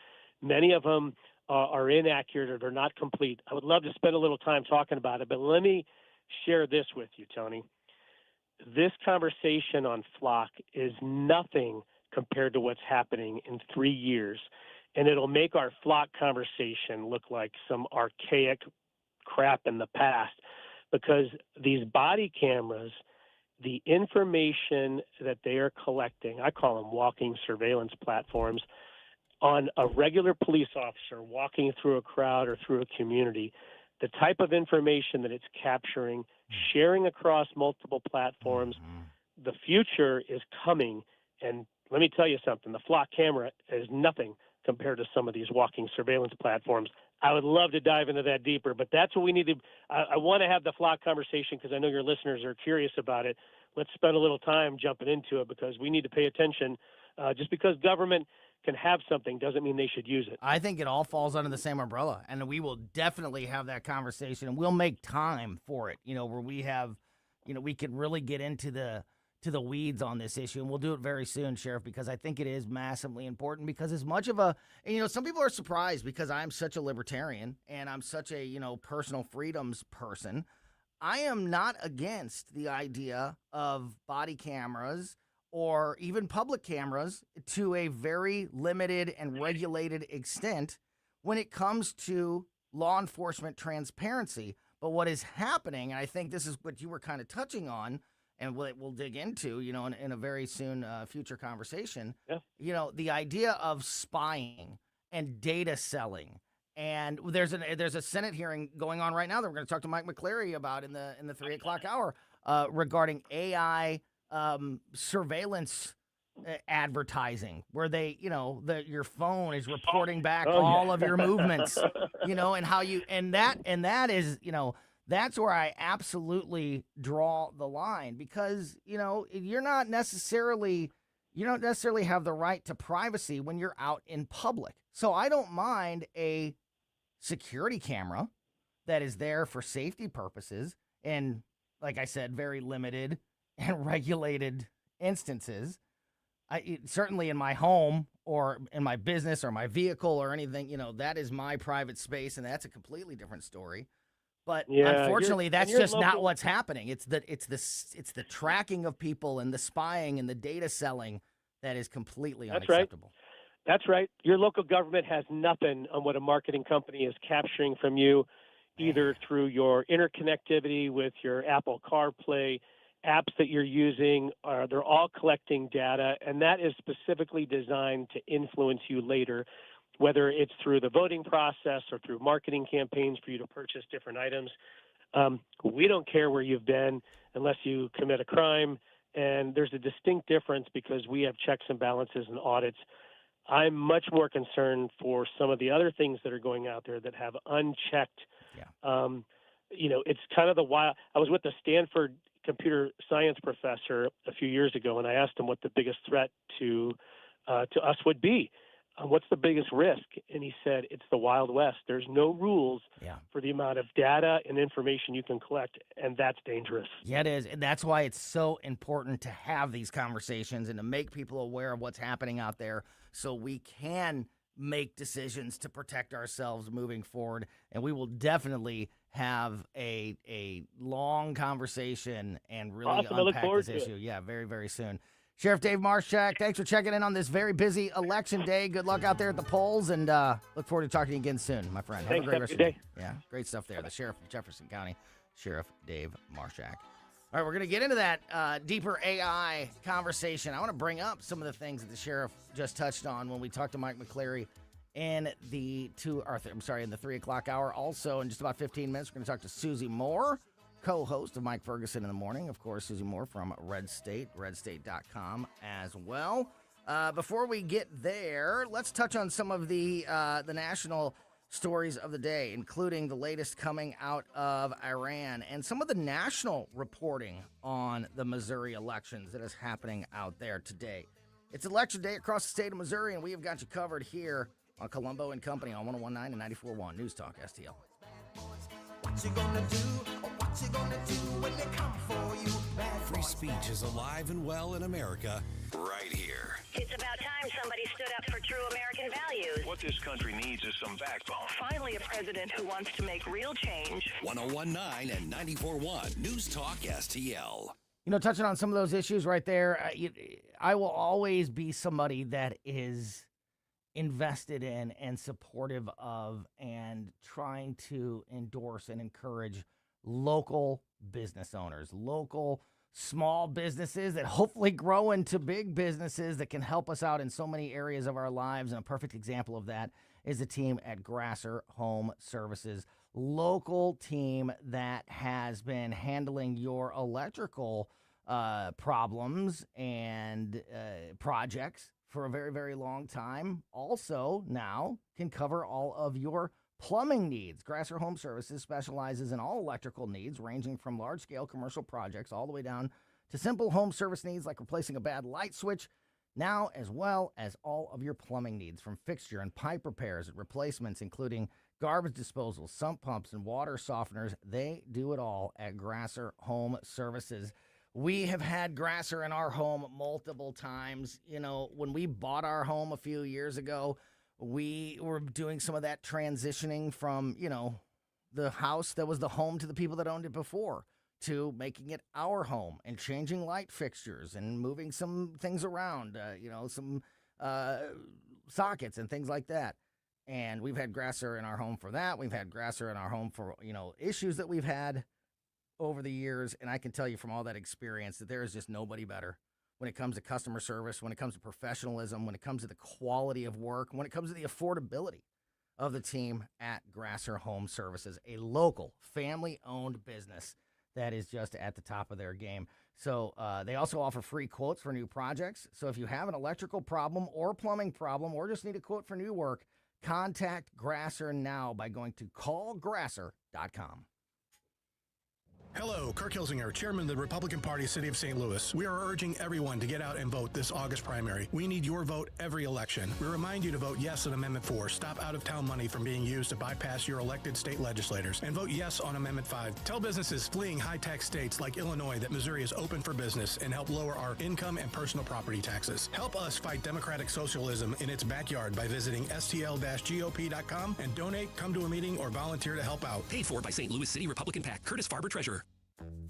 Many of them are inaccurate or they're not complete. I would love to spend a little time talking about it, but let me share this with you, Tony. this conversation on Flock is nothing compared to what's happening in 3 years. And it'll make our Flock conversation look like some archaic crap in the past, because these body cameras, the information that they are collecting, I call them walking surveillance platforms, on a regular police officer walking through a crowd or through a community, the type of information that it's capturing, sharing across multiple platforms, the future is coming. And let me tell you something, the Flock camera is nothing compared to some of these walking surveillance platforms. I would love to dive into that deeper, but that's what we need to. I want to have the Flock conversation because I know your listeners are curious about it. Let's spend a little time jumping into it because we need to pay attention. Just because government can have something doesn't mean they should use it. I think it all falls under the same umbrella, and we will definitely have that conversation, and we'll make time for it, where we have, we can really get into the weeds on this issue, and we'll do it very soon, Sheriff, because I think it is massively important, because as much of some people are surprised because I'm such a libertarian and I'm such a, personal freedoms person. I am not against the idea of body cameras or even public cameras to a very limited and regulated extent when it comes to law enforcement transparency. But what is happening, and I think this is what you were kind of touching on, and we'll dig into, in a very soon future conversation, the idea of spying and data selling. And there's a Senate hearing going on right now that we're going to talk to Mike McCleary about in the 3 o'clock hour regarding AI surveillance advertising, where they, your phone is reporting back all of your movements, and how you, and that is, that's where I absolutely draw the line, because, you don't necessarily have the right to privacy when you're out in public. So I don't mind a security camera that is there for safety purposes and, like I said, very limited and regulated instances. Certainly in my home or in my business or my vehicle or anything, that is my private space, and that's a completely different story. But unfortunately, that's just not what's happening. It's the tracking of people and the spying and the data selling that is completely unacceptable. That's right. Your local government has nothing on what a marketing company is capturing from you, either through your interconnectivity with your Apple CarPlay apps that you're using. They're all collecting data, and that is specifically designed to influence you later, whether it's through the voting process or through marketing campaigns for you to purchase different items. We don't care where you've been unless you commit a crime, and there's a distinct difference because we have checks and balances and audits. I'm much more concerned for some of the other things that are going out there that have unchecked. It's kind of the wild. I was with a Stanford computer science professor a few years ago, and I asked him what the biggest threat to us would be. What's the biggest risk? And he said, it's the Wild West. There's no rules for the amount of data and information you can collect, and that's dangerous. Yeah, it is. And that's why it's so important to have these conversations and to make people aware of what's happening out there so we can make decisions to protect ourselves moving forward. And we will definitely have a long conversation and really unpack this issue. Yeah, very, very soon. Sheriff Dave Marshak, thanks for checking in on this very busy election day. Good luck out there at the polls, and look forward to talking to you again soon, my friend. Thanks, have a great rest of your day. day. Yeah, great stuff there. The Sheriff of Jefferson County, Sheriff Dave Marshak. All right, we're going to get into that deeper AI conversation. I want to bring up some of the things that the Sheriff just touched on when we talked to Mike McCleary in the 3 o'clock hour. Also, in just about 15 minutes, we're going to talk to Susie Moore, co-host of Mike Ferguson in the Morning. Of course, Susie Moore from Red State, redstate.com as well. Before we get there, let's touch on some of the national stories of the day, including the latest coming out of Iran and some of the national reporting on the Missouri elections that is happening out there today. It's election day across the state of Missouri, and we have got you covered here on Colombo and Company on 101.9 and 94.1 News Talk STL. What you gonna do? What you gonna do when they come for you? Free speech is alive and well in America right here. It's about time somebody stood up for true American values. What this country needs is some backbone. Finally, a president who wants to make real change. 101.9 and 94.1 News Talk STL. touching on some of those issues right there, I will always be somebody that is invested in and supportive of and trying to endorse and encourage local business owners, local small businesses that hopefully grow into big businesses that can help us out in so many areas of our lives. And a perfect example of that is the team at Grasser Home Services, local team that has been handling your electrical problems and projects for a very, very long time. Also now can cover all of your plumbing needs. Grasser Home Services specializes in all electrical needs, ranging from large-scale commercial projects all the way down to simple home service needs like replacing a bad light switch, now as well as all of your plumbing needs, from fixture and pipe repairs and replacements, including garbage disposal, sump pumps, and water softeners. They do it all at Grasser Home Services. We have had Grasser in our home multiple times. When we bought our home a few years ago, we were doing some of that transitioning from, the house that was the home to the people that owned it before, to making it our home and changing light fixtures and moving some things around, some sockets and things like that. And we've had Grasser in our home for that. We've had Grasser in our home for, issues that we've had over the years. And I can tell you from all that experience that there is just nobody better when it comes to customer service, when it comes to professionalism, when it comes to the quality of work, when it comes to the affordability of the team at Grasser Home Services, a local family-owned business that is just at the top of their game. So they also offer free quotes for new projects. So if you have an electrical problem or plumbing problem or just need a quote for new work, contact Grasser now by going to callgrasser.com. Hello, Kirk Hilsinger, Chairman of the Republican Party, City of St. Louis. We are urging everyone to get out and vote this August primary. We need your vote every election. We remind you to vote yes on Amendment 4. Stop out-of-town money from being used to bypass your elected state legislators. And vote yes on Amendment 5. Tell businesses fleeing high-tax states like Illinois that Missouri is open for business and help lower our income and personal property taxes. Help us fight democratic socialism in its backyard by visiting stl-gop.com and donate, come to a meeting, or volunteer to help out. Paid for by St. Louis City Republican PAC. Curtis Farber, Treasurer.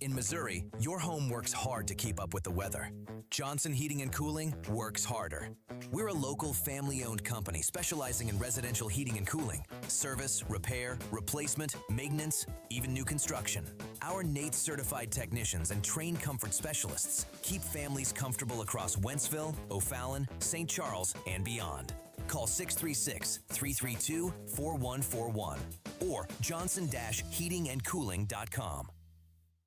In Missouri, your home works hard to keep up with the weather. Johnson Heating and Cooling works harder. We're a local family-owned company specializing in residential heating and cooling, service, repair, replacement, maintenance, even new construction. Our NATE certified technicians and trained comfort specialists keep families comfortable across Wentzville, O'Fallon, St. Charles, and beyond. Call 636-332-4141 or johnson-heatingandcooling.com.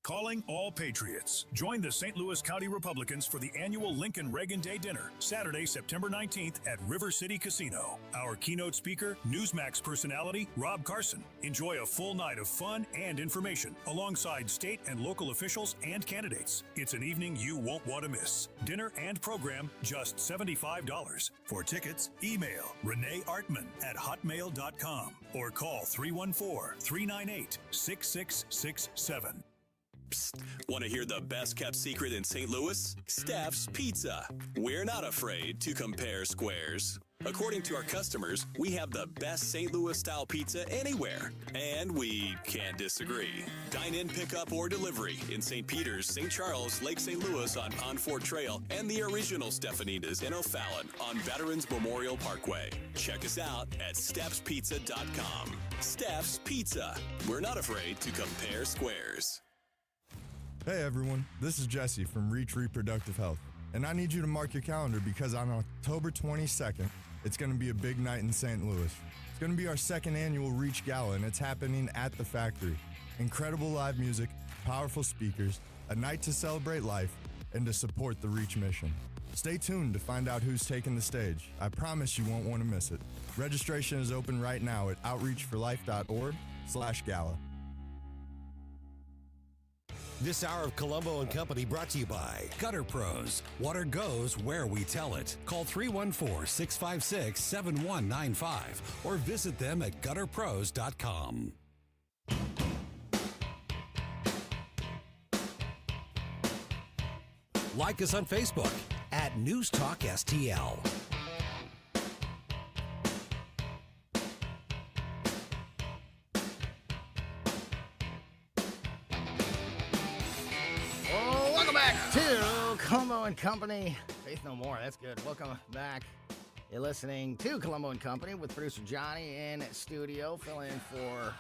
Calling all Patriots. Join the St. Louis County Republicans for the annual Lincoln Reagan Day Dinner, Saturday, September 19th at River City Casino. Our keynote speaker, Newsmax personality, Rob Carson. Enjoy a full night of fun and information alongside state and local officials and candidates. It's an evening you won't want to miss. Dinner and program, just $75. For tickets, email reneeartman@hotmail.com or call 314-398-6667. Psst. Want to hear the best kept secret in St. Louis? Staff's Pizza. We're not afraid to compare squares. According to our customers, we have the best St. Louis style pizza anywhere. And we can't disagree. Dine in, pick up, or delivery in St. Peters, St. Charles, Lake St. Louis on Fort Trail, and the original Stefanina's in O'Fallon on Veterans Memorial Parkway. Check us out at steffspizza.com. Steff's Pizza. We're not afraid to compare squares. Hey everyone, this is Jesse from Reach Reproductive Health, and I need you to mark your calendar because on October 22nd, it's going to be a big night in St. Louis. It's going to be our second annual Reach Gala, and it's happening at the factory. Incredible live music, powerful speakers, a night to celebrate life, and to support the Reach mission. Stay tuned to find out who's taking the stage. I promise you won't want to miss it. Registration is open right now at outreachforlife.org/gala. This hour of Colombo and Company brought to you by Gutter Pros. Water goes where we tell it. Call 314-656-7195 or visit them at gutterpros.com. Like us on Facebook at News Talk STL. back to Colombo and Company. Faith No More, that's good. Welcome back. You're listening to Colombo and Company with producer Johnny in studio, filling in for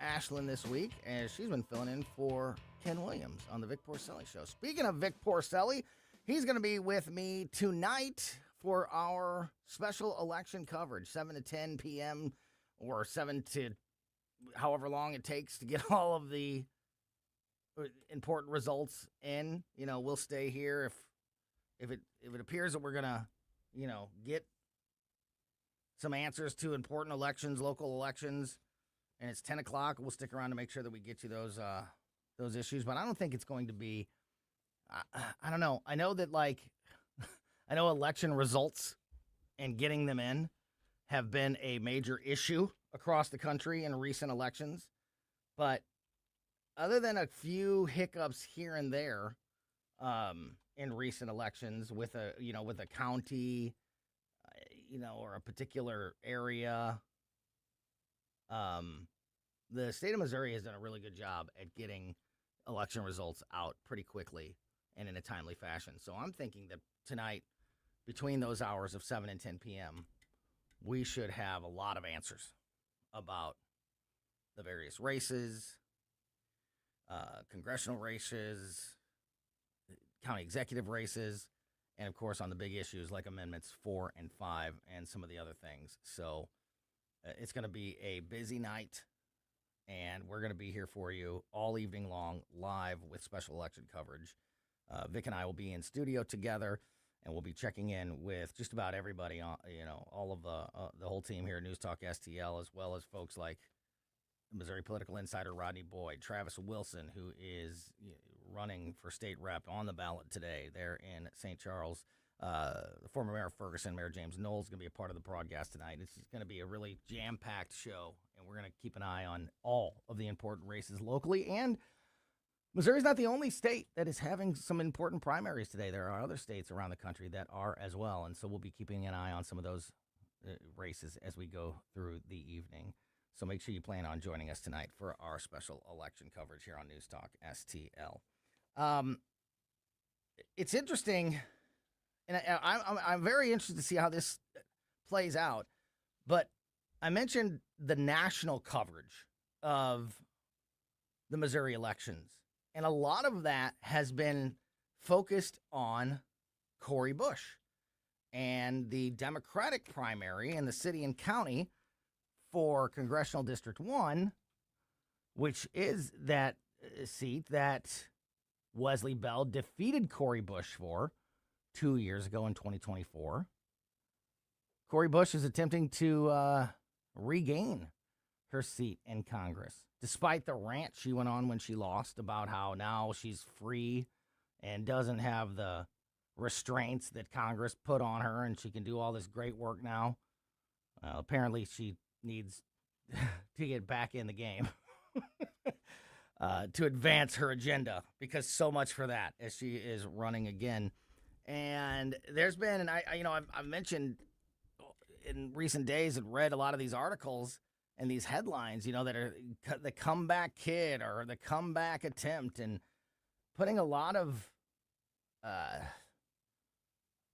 Ashlyn this week, as she's been filling in for Ken Williams on the Vic Porcelli Show. Speaking of Vic Porcelli, he's going to be with me tonight for our special election coverage, 7 to 10 p.m. or 7 to however long it takes to get all of the important results in. You know, we'll stay here if it appears that we're gonna, get some answers to important elections, local elections, and it's 10 o'clock. We'll stick around to make sure that we get you those issues. But I don't think it's going to be. I don't know. I know that I know election results and getting them in have been a major issue across the country in recent elections, but other than a few hiccups here and there in recent elections with a county, or a particular area, the state of Missouri has done a really good job at getting election results out pretty quickly and in a timely fashion. So I'm thinking that tonight, between those hours of 7 and 10 p.m., we should have a lot of answers about the various races, congressional races, county executive races, and, of course, on the big issues like Amendments 4 and 5 and some of the other things. So it's going to be a busy night, and we're going to be here for you all evening long, live with special election coverage. Vic and I will be in studio together, and we'll be checking in with just about everybody, all of the whole team here at News Talk STL, as well as folks like Missouri political insider Rodney Boyd, Travis Wilson, who is running for state rep on the ballot today there in St. Charles. The former Mayor of Ferguson, Mayor James Knowles, is going to be a part of the broadcast tonight. It's going to be a really jam-packed show, and we're going to keep an eye on all of the important races locally. And Missouri's not the only state that is having some important primaries today. There are other states around the country that are as well, and so we'll be keeping an eye on some of those races as we go through the evening. So make sure you plan on joining us tonight for our special election coverage here on News Talk STL. It's interesting, and I'm very interested to see how this plays out. But I mentioned the national coverage of the Missouri elections, and a lot of that has been focused on Cori Bush and the Democratic primary in the city and county for Congressional District 1, which is that seat that Wesley Bell defeated Cori Bush for 2 years ago in 2024. Cori Bush is attempting to regain her seat in Congress, despite the rant she went on when she lost about how now she's free and doesn't have the restraints that Congress put on her and she can do all this great work now. Apparently she needs to get back in the game to advance her agenda, because so much for that as she is running again. And there's been, and I've mentioned in recent days and read a lot of these articles and these headlines, that are the comeback kid or the comeback attempt, and putting a lot of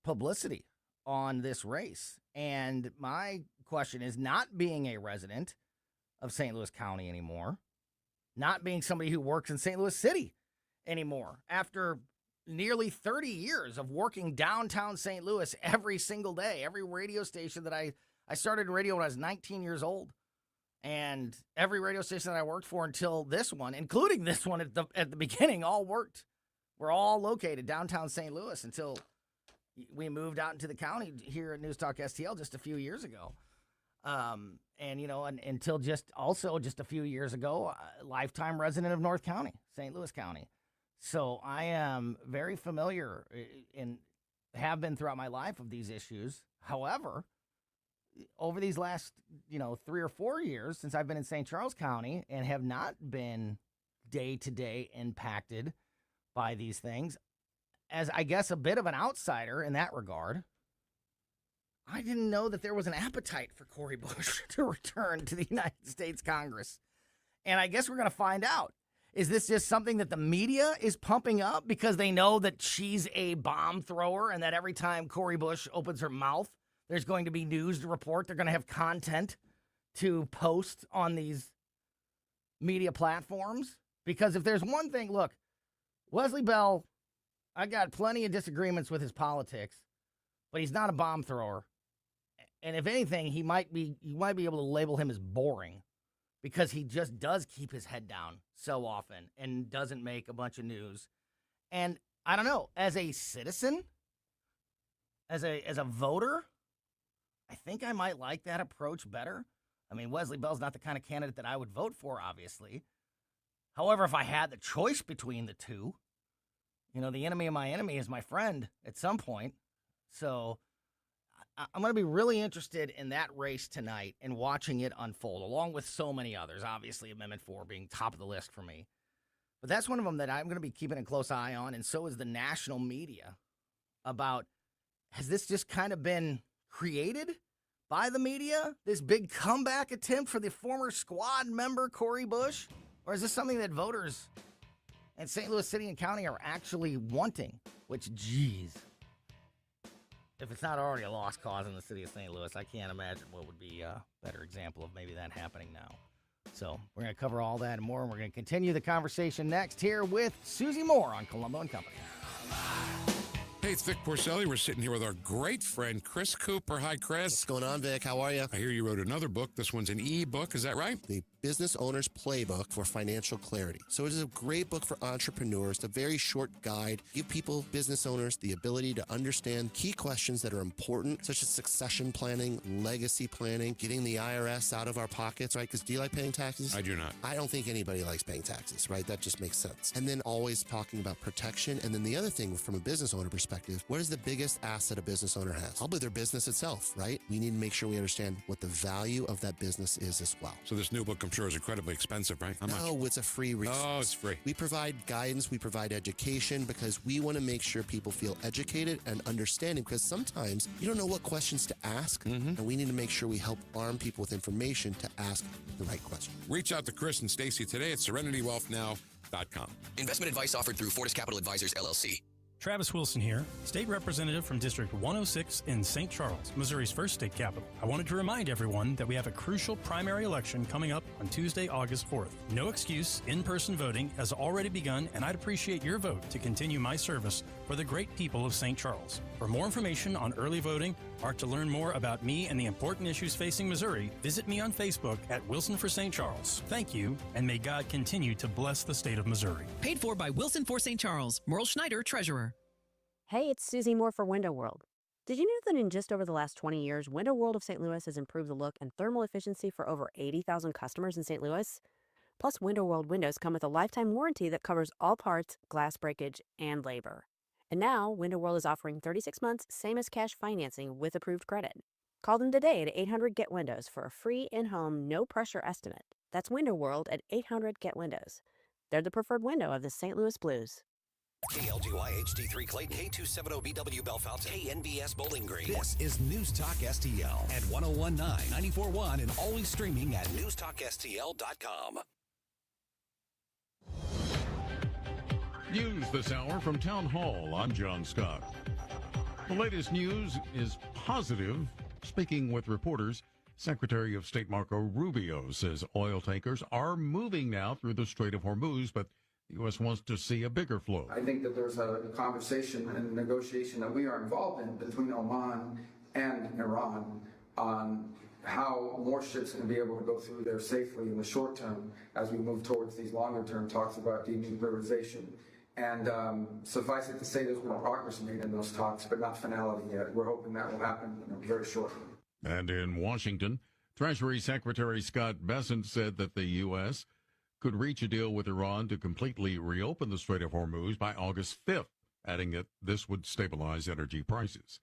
publicity on this race. And my question is, not being a resident of St. Louis County anymore, not being somebody who works in St. Louis City anymore, after nearly 30 years of working downtown St. Louis every single day, every radio station that I started in radio when I was 19 years old, and every radio station that I worked for until this one, including this one at the beginning, all worked. We're all located downtown St. Louis until we moved out into the county here at News Talk STL just a few years ago. And until just a few years ago, lifetime resident of North County, St. Louis County. So I am very familiar and have been throughout my life of these issues. However, over these last, 3 or 4 years since I've been in St. Charles County and have not been day-to-day impacted by these things, as I guess a bit of an outsider in that regard, I didn't know that there was an appetite for Cori Bush to return to the United States Congress. And I guess we're going to find out. Is this just something that the media is pumping up because they know that she's a bomb thrower and that every time Cori Bush opens her mouth, there's going to be news to report? They're going to have content to post on these media platforms? Because if there's one thing, look, Wesley Bell, I got plenty of disagreements with his politics, but he's not a bomb thrower. And if anything, you might be able to label him as boring because he just does keep his head down so often and doesn't make a bunch of news. And I don't know, as a citizen, as a voter, I think I might like that approach better. I mean, Wesley Bell's not the kind of candidate that I would vote for, obviously. However, if I had the choice between the two, the enemy of my enemy is my friend at some point. So I'm going to be really interested in that race tonight and watching it unfold, along with so many others. Obviously, Amendment 4 being top of the list for me. But that's one of them that I'm going to be keeping a close eye on, and so is the national media, about, has this just kind of been created by the media, this big comeback attempt for the former squad member Cori Bush? Or is this something that voters in St. Louis City and County are actually wanting? Which, geez, if it's not already a lost cause in the city of St. Louis, I can't imagine what would be a better example of maybe that happening now. So we're going to cover all that and more, and we're going to continue the conversation next here with Susie Moore on Colombo and Company. Hey, it's Vic Porcelli. We're sitting here with our great friend, Chris Cooper. Hi, Chris. What's going on, Vic? How are you? I hear you wrote another book. This one's an e-book. Is that right? The Business Owner's Playbook for Financial Clarity. So it is a great book for entrepreneurs. It's a very short guide. Give people, business owners, the ability to understand key questions that are important, such as succession planning, legacy planning, getting the IRS out of our pockets, right? Because do you like paying taxes? I do not. I don't think anybody likes paying taxes, right? That just makes sense. And then always talking about protection. And then the other thing from a business owner perspective, what is the biggest asset a business owner has? Probably their business itself, right? We need to make sure we understand what the value of that business is as well. So this new book, I'm sure, is incredibly expensive, right? How much? No, it's a free resource. Oh, it's free. We provide guidance, we provide education, because we want to make sure people feel educated and understanding, because sometimes you don't know what questions to ask, and we need to make sure we help arm people with information to ask the right question. Reach out to Chris and Stacy today at SerenityWealthNow.com. Investment advice offered through Fortis Capital Advisors, LLC. Travis Wilson here, State Representative from District 106 in St. Charles, Missouri's first state capital. I wanted to remind everyone that we have a crucial primary election coming up on Tuesday, August 4th. No excuse, in-person voting has already begun, and I'd appreciate your vote to continue my service for the great people of St. Charles. For more information on early voting or to learn more about me and the important issues facing Missouri, visit me on Facebook at Wilson for St. Charles. Thank you, and may God continue to bless the state of Missouri. Paid for by Wilson for St. Charles. Merle Schneider, Treasurer. Hey, it's Susie Moore for Window World. Did you know that in just over the last 20 years, Window World of St. Louis has improved the look and thermal efficiency for over 80,000 customers in St. Louis? Plus, Window World windows come with a lifetime warranty that covers all parts, glass breakage, and labor. And now, Window World is offering 36 months, same as cash financing with approved credit. Call them today at 800-GET-WINDOWS for a free in-home, no-pressure estimate. That's Window World at 800-GET-WINDOWS. They're the preferred window of the St. Louis Blues. KLGY HD3 Clayton, K270BW Bellefonte, KNBS Bowling Green. This is News Talk STL at 1019, 94.1, and always streaming at newstalkstl.com. News this hour from Town Hall. I'm John Scott. The latest news is positive. Speaking with reporters, Secretary of State Marco Rubio says oil tankers are moving now through the Strait of Hormuz, but the U.S. wants to see a bigger flow. I think that there's a conversation and negotiation that we are involved in between Oman and Iran on how more ships can be able to go through there safely in the short term as we move towards these longer term talks about denuclearization. And suffice it to say, there's been progress made in those talks, but not finality yet. We're hoping that will happen very shortly. And in Washington, Treasury Secretary Scott Bessent said that the U.S. could reach a deal with Iran to completely reopen the Strait of Hormuz by August 5th, adding that this would stabilize energy prices.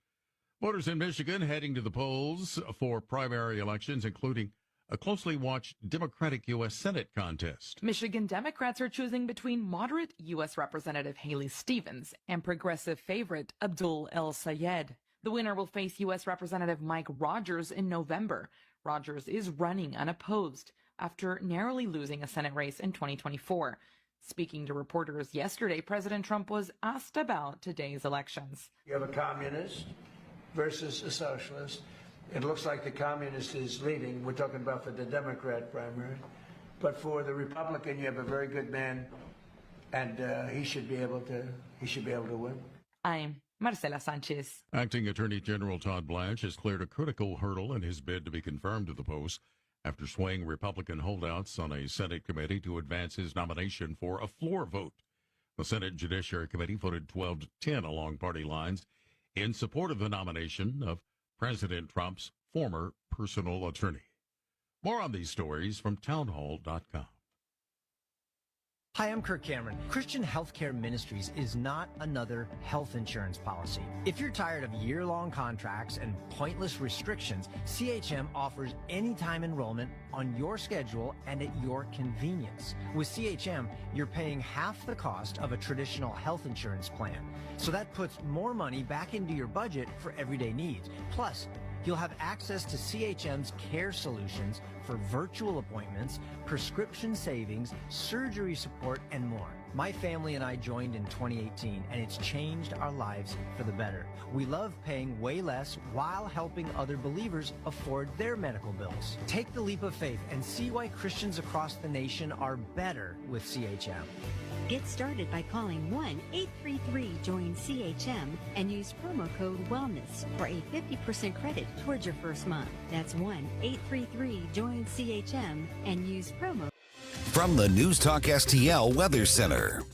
Voters in Michigan heading to the polls for primary elections, including a closely watched Democratic U.S. Senate contest. Michigan Democrats are choosing between moderate U.S. Representative Haley Stevens and progressive favorite Abdul El Sayed. The winner will face U.S. Representative Mike Rogers in November. Rogers is running unopposed after narrowly losing a Senate race in 2024. Speaking to reporters yesterday, President Trump was asked about today's elections. You have a communist versus a socialist. It looks like the communist is leading. We're talking about for the Democrat primary. But for the Republican, you have a very good man, and he should be able to win. I'm Marcela Sanchez. Acting Attorney General Todd Blanche has cleared a critical hurdle in his bid to be confirmed to the post after swaying Republican holdouts on a Senate committee to advance his nomination for a floor vote. The Senate Judiciary Committee voted 12 to 10 along party lines in support of the nomination of President Trump's former personal attorney. More on these stories from townhall.com. Hi, I'm Kirk Cameron. Christian Healthcare Ministries is not another health insurance policy. If you're tired of year-long contracts and pointless restrictions, CHM offers anytime enrollment on your schedule and at your convenience. With CHM, you're paying half the cost of a traditional health insurance plan. So that puts more money back into your budget for everyday needs. Plus, you'll have access to CHM's care solutions for virtual appointments, prescription savings, surgery support, and more. My family and I joined in 2018, and it's changed our lives for the better. We love paying way less while helping other believers afford their medical bills. Take the leap of faith and see why Christians across the nation are better with CHM. Get started by calling 1-833-JOIN-CHM and use promo code WELLNESS for a 50% credit towards your first month. That's 1-833-JOIN-CHM and use promo. From the News Talk STL Weather Center.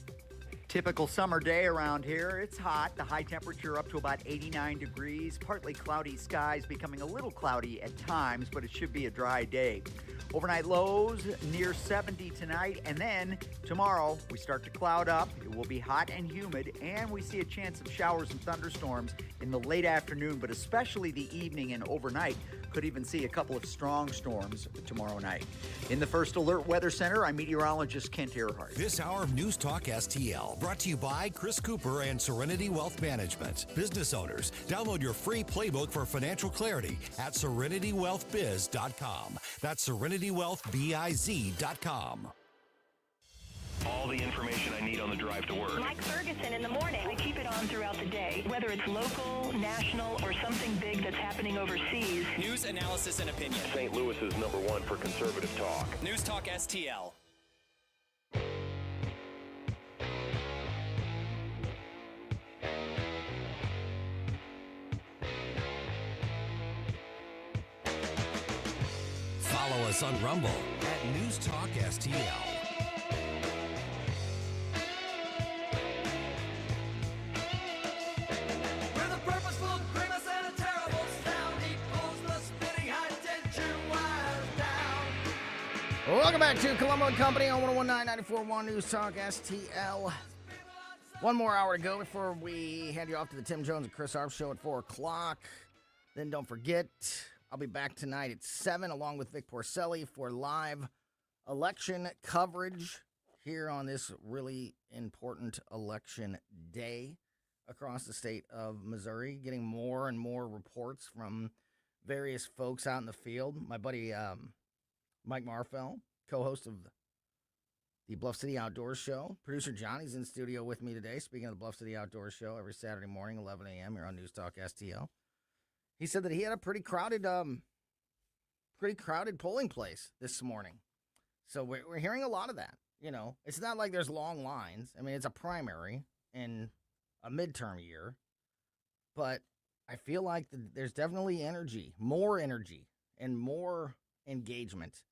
Typical summer day around here. It's hot. The high temperature up to about 89 degrees. Partly cloudy skies, becoming a little cloudy at times, but it should be a dry day. Overnight lows near 70 tonight, and then tomorrow we start to cloud up. It will be hot and humid, and we see a chance of showers and thunderstorms in the late afternoon, but especially the evening and overnight. Could even see a couple of strong storms tomorrow night. In the First Alert Weather Center, I'm meteorologist Kent Earhart. This hour of News Talk STL brought to you by Chris Cooper and Serenity Wealth Management. Business owners, download your free playbook for financial clarity at SerenityWealthBiz.com. That's SerenityWealthBiz.com. All the information I need on the drive to work. Mike Ferguson in the morning. I keep it on throughout the day, whether it's local, national, or something big that's happening overseas. News, analysis, and opinion. St. Louis is number one for conservative talk. News Talk STL. Follow us on Rumble at News Talk STL. Welcome back to Colombo & Company on 101.9 News Talk STL. One more hour to go before we hand you off to the Tim Jones and Chris Arp show at 4 o'clock. Then don't forget, I'll be back tonight at 7 along with Vic Porcelli for live election coverage here on this really important election day across the state of Missouri. Getting more and more reports from various folks out in the field. My buddy Mike Marfell, co-host of the Bluff City Outdoors Show. Producer Johnny's in studio with me today, speaking of the Bluff City Outdoors Show every Saturday morning, 11 a.m. here on News Talk STL. He said that he had a pretty crowded polling place this morning. So we're hearing a lot of that. You know, it's not like there's long lines. I mean, it's a primary in a midterm year. But I feel like there's definitely more energy, and more engagement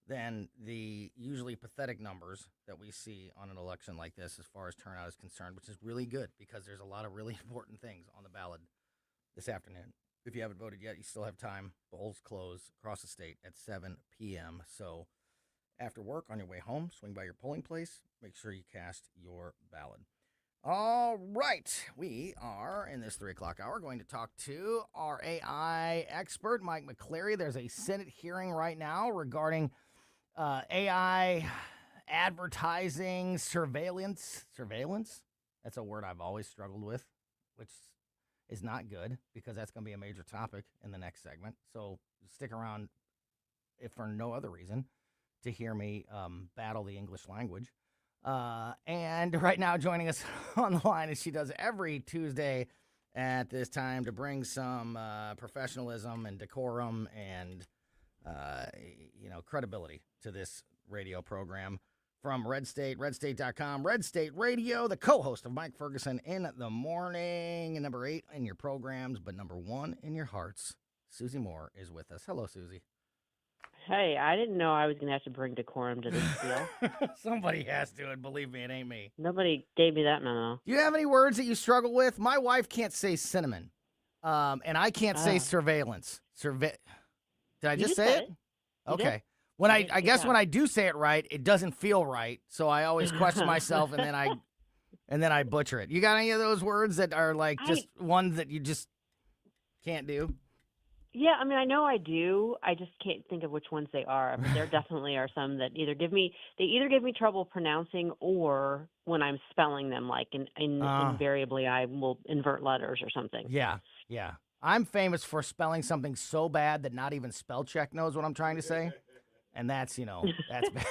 than the usually pathetic numbers that we see on an election like this as far as turnout is concerned, which is really good because there's a lot of really important things on the ballot this afternoon. If you haven't voted yet, you still have time. Polls close across the state at 7 p.m. So after work, on your way home, swing by your polling place. Make sure you cast your ballot. All right. We are, in this 3 o'clock hour, going to talk to our AI expert, Mike McCleary. There's a Senate hearing right now regarding AI advertising surveillance. Surveillance? That's a word I've always struggled with, which is not good because that's going to be a major topic in the next segment. So stick around, if for no other reason, to hear me battle the English language. And right now joining us on the line, as she does every Tuesday at this time, to bring some professionalism and decorum and, credibility to this radio program. From Red State, redstate.com, Red State Radio, the co-host of Mike Ferguson in the morning. Number 8 in your programs, but number 1 in your hearts. Susie Moore is with us. Hello, Susie. Hey, I didn't know I was going to have to bring decorum to this deal. Somebody has to, and believe me, it ain't me. Nobody gave me that memo. Do you have any words that you struggle with? My wife can't say cinnamon, and I can't say surveillance. Did I just say it? Okay. When I guess when I do say it right, it doesn't feel right, so I always question myself, and then I butcher it. You got any of those words that are like just ones that you just can't do? Yeah, I mean, I know I do. I just can't think of which ones they are. But there definitely are some that either give me trouble pronouncing, or when I'm spelling them, like invariably I will invert letters or something. Yeah. I'm famous for spelling something so bad that not even spell check knows what I'm trying to say. And that's bad.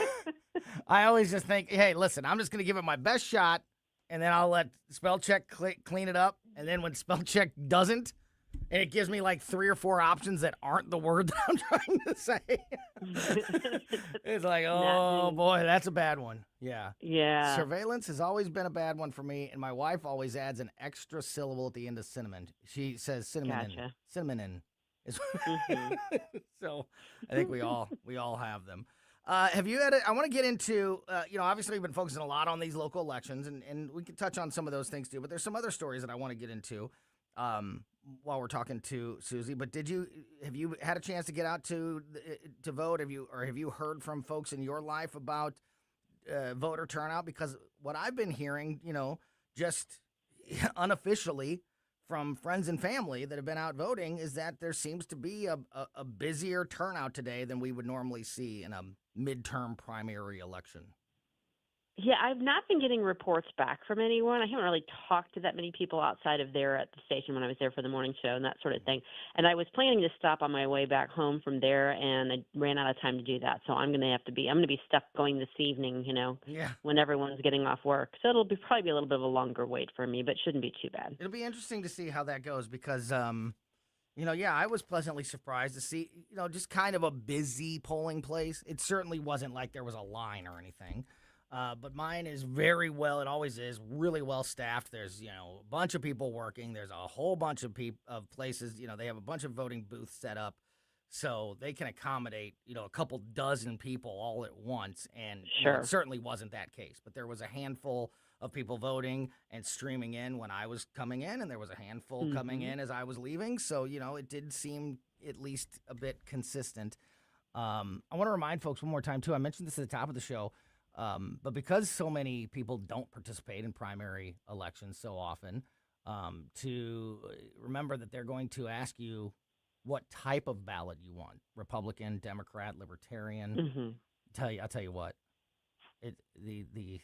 I always just think, hey, listen, I'm just going to give it my best shot, and then I'll let spell check clean it up. And then when spell check doesn't, and it gives me like 3 or 4 options that aren't the word that I'm trying to say, it's like, oh, boy, that's a bad one. Yeah. Yeah. Surveillance has always been a bad one for me, and my wife always adds an extra syllable at the end of cinnamon. She says cinnamon. Gotcha. Cinnamon. So I think we all have them. Have you had I want to get into, obviously we've been focusing a lot on these local elections, and we can touch on some of those things too, but there's some other stories that I want to get into while we're talking to Susie. But have you had a chance to get out to vote? Have you heard from folks in your life about voter turnout? Because what I've been hearing, just unofficially from friends and family that have been out voting, is that there seems to be a busier turnout today than we would normally see in a midterm primary election. Yeah, I've not been getting reports back from anyone. I haven't really talked to that many people outside of there at the station when I was there for the morning show and that sort of thing. And I was planning to stop on my way back home from there, and I ran out of time to do that. So I'm going to be stuck going this evening, when everyone's getting off work. So it'll probably be a little bit of a longer wait for me, but shouldn't be too bad. It'll be interesting to see how that goes because, I was pleasantly surprised to see, just kind of a busy polling place. It certainly wasn't like there was a line or anything. But mine is it always is, really well staffed. There's, a bunch of people working. There's a whole bunch of places, they have a bunch of voting booths set up so they can accommodate, a couple dozen people all at once. And sure. It certainly wasn't that case, but there was a handful of people voting and streaming in when I was coming in, and there was a handful coming in as I was leaving. So, it did seem at least a bit consistent. I want to remind folks one more time, too. I mentioned this at the top of the show. But because so many people don't participate in primary elections so often, to remember that they're going to ask you what type of ballot you want: Republican, Democrat, Libertarian. I'll tell you what, the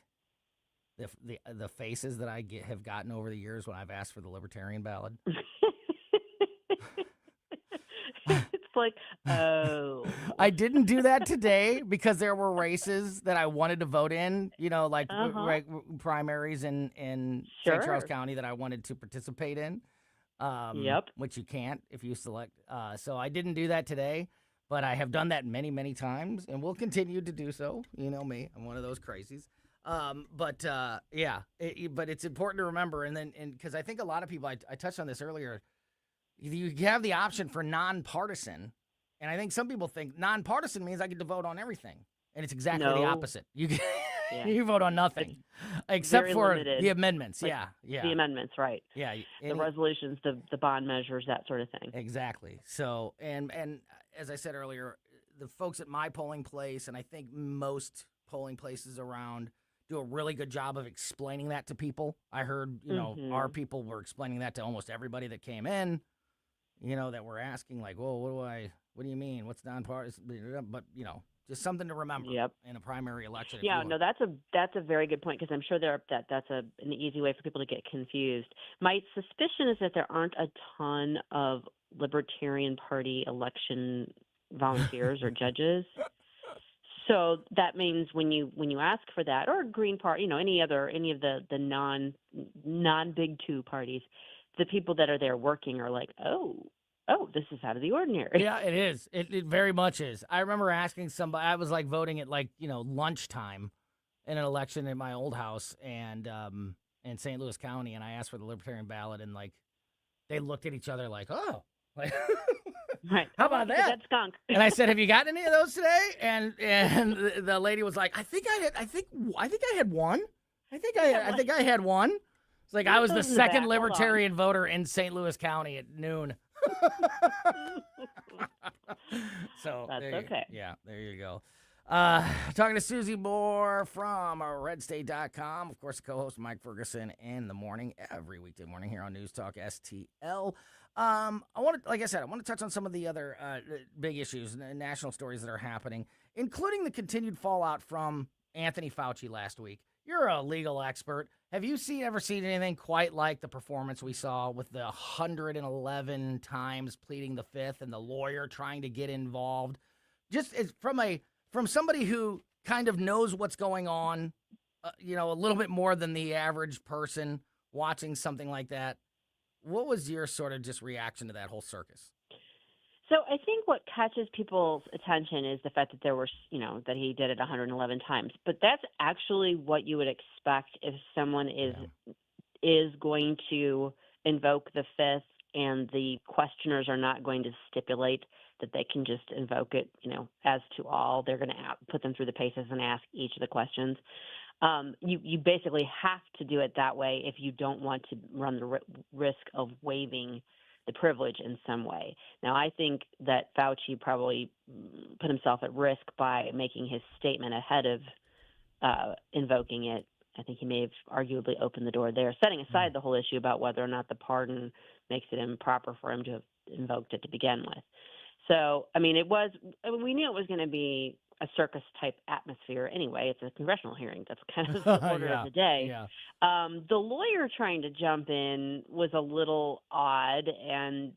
faces that I have gotten over the years when I've asked for the Libertarian ballot. Like, oh. I didn't do that today because there were races that I wanted to vote in, like primaries in St. Charles County that I wanted to participate in. Which you can't if you select. So I didn't do that today, but I have done that many, many times and will continue to do so. You know me, I'm one of those crazies. But it's important to remember. And because I think a lot of people, I touched on this earlier, you have the option for nonpartisan, and I think some people think nonpartisan means I get to vote on everything, and it's exactly the opposite. You you vote on nothing, except for limited. The amendments. The amendments, right? Yeah, the resolutions, the bond measures, that sort of thing. Exactly. So, and as I said earlier, the folks at my polling place, and I think most polling places around, do a really good job of explaining that to people. I heard, our people were explaining that to almost everybody that came in. That we're asking, like, well, what do you mean? What's nonpartisan? But, just something to remember in a primary election. Yeah, no, that's a very good point, because I'm sure that's an easy way for people to get confused. My suspicion is that there aren't a ton of Libertarian Party election volunteers or judges. So that means when you ask for that, or Green Party, any of the non big two parties, the people that are there working are like, oh, this is out of the ordinary. Yeah, it is. It very much is. I remember asking somebody. I was like voting at lunchtime in an election in my old house and in St. Louis County, and I asked for the Libertarian ballot, and they looked at each other like, oh, like. Right. How about that skunk? And I said, "Have you gotten any of those today?" And the lady was like, "I think I had one. I think I had one." It's like I was the second Libertarian voter in St. Louis County at noon. So that's okay. Yeah, there you go. Talking to Susie Moore from RedState.com, of course, the co-host Mike Ferguson in the morning, every weekday morning here on News Talk STL. I want to touch on some of the other big issues, national stories that are happening, including the continued fallout from Anthony Fauci last week. You're a legal expert. Have you ever seen anything quite like the performance we saw with the 111 times pleading the fifth and the lawyer trying to get involved? Just from somebody who kind of knows what's going on, a little bit more than the average person watching something like that. What was your sort of just reaction to that whole circus? So I think what catches people's attention is the fact that there were, that he did it 111 times. But that's actually what you would expect if someone is going to invoke the fifth and the questioners are not going to stipulate that they can just invoke it, as to all. They're going to put them through the paces and ask each of the questions. You basically have to do it that way if you don't want to run the risk of waiving the privilege in some way. Now, I think that Fauci probably put himself at risk by making his statement ahead of invoking it. I think he may have arguably opened the door there, setting aside the whole issue about whether or not the pardon makes it improper for him to have invoked it to begin with. So, we knew it was going to be a circus-type atmosphere anyway. It's a congressional hearing. That's kind of the order of the day. Yeah. The lawyer trying to jump in was a little odd. And,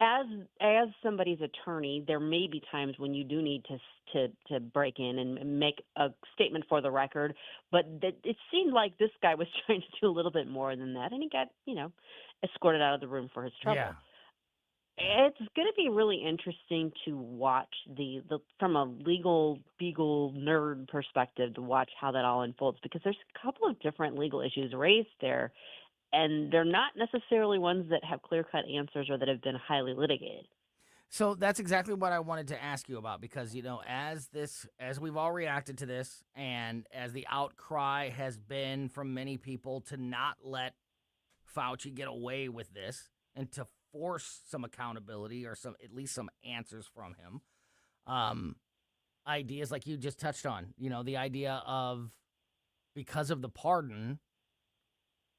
as somebody's attorney, there may be times when you do need to break in and make a statement for the record. But it seemed like this guy was trying to do a little bit more than that. And he got, escorted out of the room for his trouble. Yeah. It's going to be really interesting to watch the from a legal beagle nerd perspective to watch how that all unfolds, because there's a couple of different legal issues raised there, and they're not necessarily ones that have clear-cut answers or that have been highly litigated. So that's exactly what I wanted to ask you about, because, as we've all reacted to this, and as the outcry has been from many people to not let Fauci get away with this and to force some accountability or at least some answers from him. Ideas like you just touched on, the idea of, because of the pardon,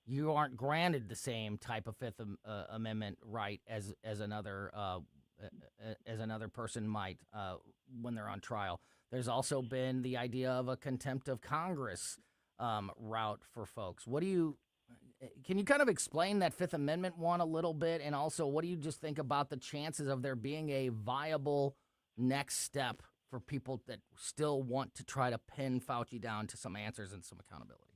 you aren't granted the same type of Fifth Amendment right as another person might when they're on trial. There's also been the idea of a contempt of Congress route for folks. Can you kind of explain that Fifth Amendment one a little bit? And also, what do you just think about the chances of there being a viable next step for people that still want to try to pin Fauci down to some answers and some accountability?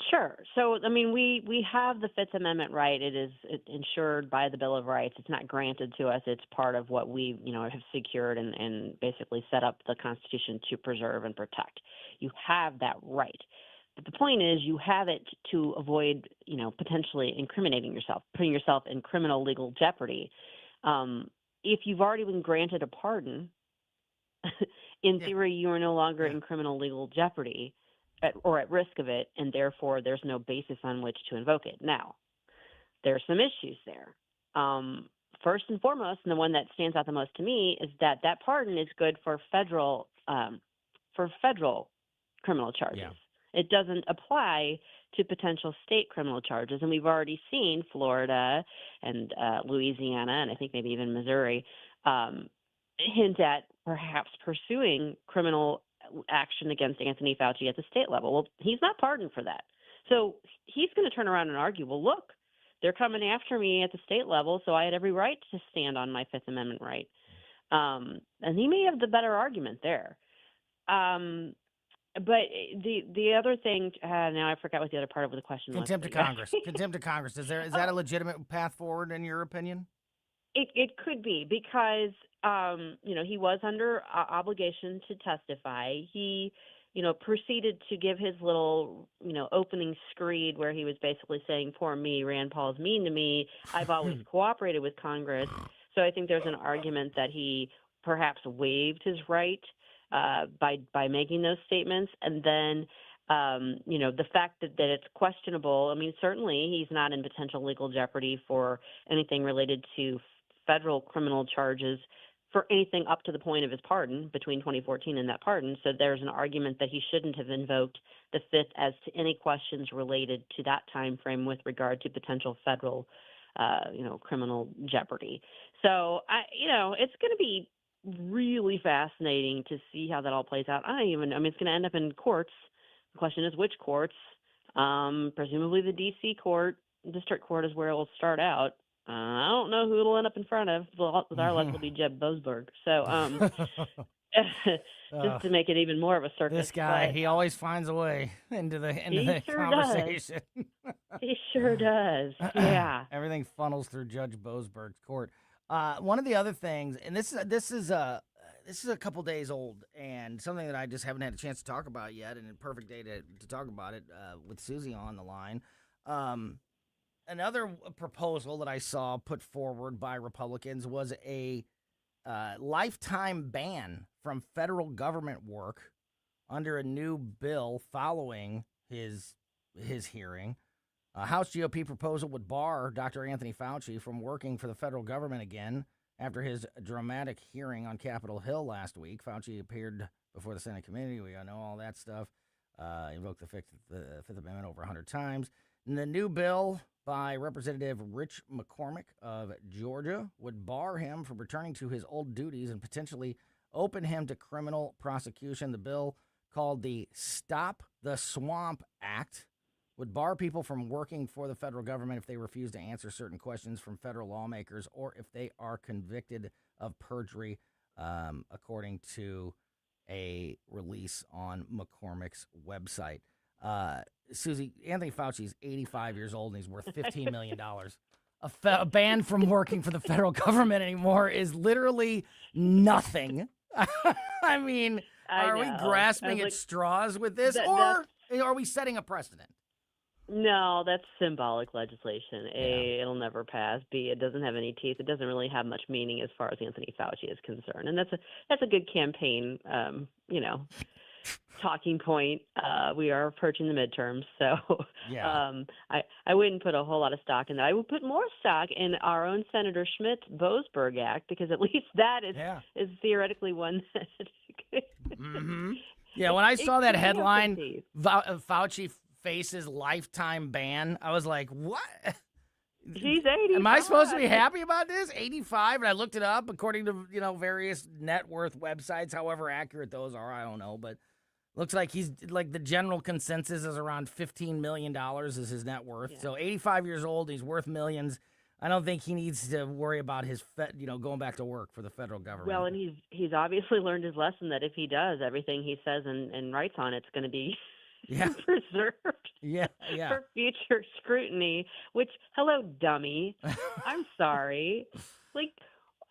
Sure. So, we have the Fifth Amendment right. It's ensured by the Bill of Rights. It's not granted to us. It's part of what we, have secured and basically set up the Constitution to preserve and protect. You have that right. But the point is, you have it to avoid, potentially incriminating yourself, putting yourself in criminal legal jeopardy. If you've already been granted a pardon, in theory, you are no longer in criminal legal jeopardy or at risk of it, and therefore there's no basis on which to invoke it. Now, there are some issues there. First and foremost, and the one that stands out the most to me, is that pardon is good for federal criminal charges. Yeah. It doesn't apply to potential state criminal charges. And we've already seen Florida and Louisiana, and I think maybe even Missouri, hint at perhaps pursuing criminal action against Anthony Fauci at the state level. Well, he's not pardoned for that. So he's going to turn around and argue, well, look, they're coming after me at the state level, so I had every right to stand on my Fifth Amendment right. And he may have the better argument there. But the other thing, now I forgot what the other part of the question was. Contempt of Congress. Contempt of Congress. Is that a legitimate path forward in your opinion? It could be because he was under obligation to testify. He proceeded to give his little opening screed where he was basically saying, "Poor me, Rand Paul's mean to me. I've always cooperated with Congress." So I think there's an argument that he perhaps waived his right by making those statements, and then the fact that it's questionable. I mean, certainly he's not in potential legal jeopardy for anything related to federal criminal charges for anything up to the point of his pardon between 2014 and that pardon. So there's an argument that he shouldn't have invoked the Fifth as to any questions related to that time frame with regard to potential federal, criminal jeopardy. So it's going to be really fascinating to see how that all plays out. It's going to end up in courts. The question is which courts. Presumably the D.C. district court is where it will start out. I don't know who it'll end up in front of. With our luck, it'll be Jeb Boasberg. So, just to make it even more of a circus. This guy, he always finds a way into the conversation. He sure does. Yeah. Everything funnels through Judge Boasberg's court. One of the other things, and this is a couple days old, and something that I just haven't had a chance to talk about yet, and a perfect day to talk about it with Susie on the line. Another proposal that I saw put forward by Republicans was a lifetime ban from federal government work under a new bill following his hearing. A House GOP proposal would bar Dr. Anthony Fauci from working for the federal government again after his dramatic hearing on Capitol Hill last week. Fauci appeared before the Senate committee. We all know all that stuff. Invoked the Fifth Amendment over 100 times. And the new bill by Representative Rich McCormick of Georgia would bar him from returning to his old duties and potentially open him to criminal prosecution. The bill, called the Stop the Swamp Act, would bar people from working for the federal government if they refuse to answer certain questions from federal lawmakers or if they are convicted of perjury, according to a release on McCormick's website. Susie, Anthony Fauci is 85 years old and he's worth $15 million. A ban from working for the federal government anymore is literally nothing. I mean, are we grasping at straws with this, or are we setting a precedent? No, that's symbolic legislation. A, it'll never pass. B, it doesn't have any teeth. It doesn't really have much meaning as far as Anthony Fauci is concerned. And that's a good campaign, talking point. We are approaching the midterms, so I wouldn't put a whole lot of stock in that. I would put more stock in our own Senator Schmidt-Boasberg Act, because at least that is theoretically one that Yeah, when I saw that headline, Fauci faces lifetime ban, I was like, what? He's 85. Am I supposed to be happy about this? 85? And I looked it up according to, various net worth websites, however accurate those are, I don't know, but looks like he's, like, the general consensus is around $15 million is his net worth. Yeah. So 85 years old, he's worth millions. I don't think he needs to worry about his, going back to work for the federal government. Well, and he's obviously learned his lesson that if he does, everything he says and writes on it's going to be preserved for future scrutiny, which, hello, dummy. I'm sorry. Like,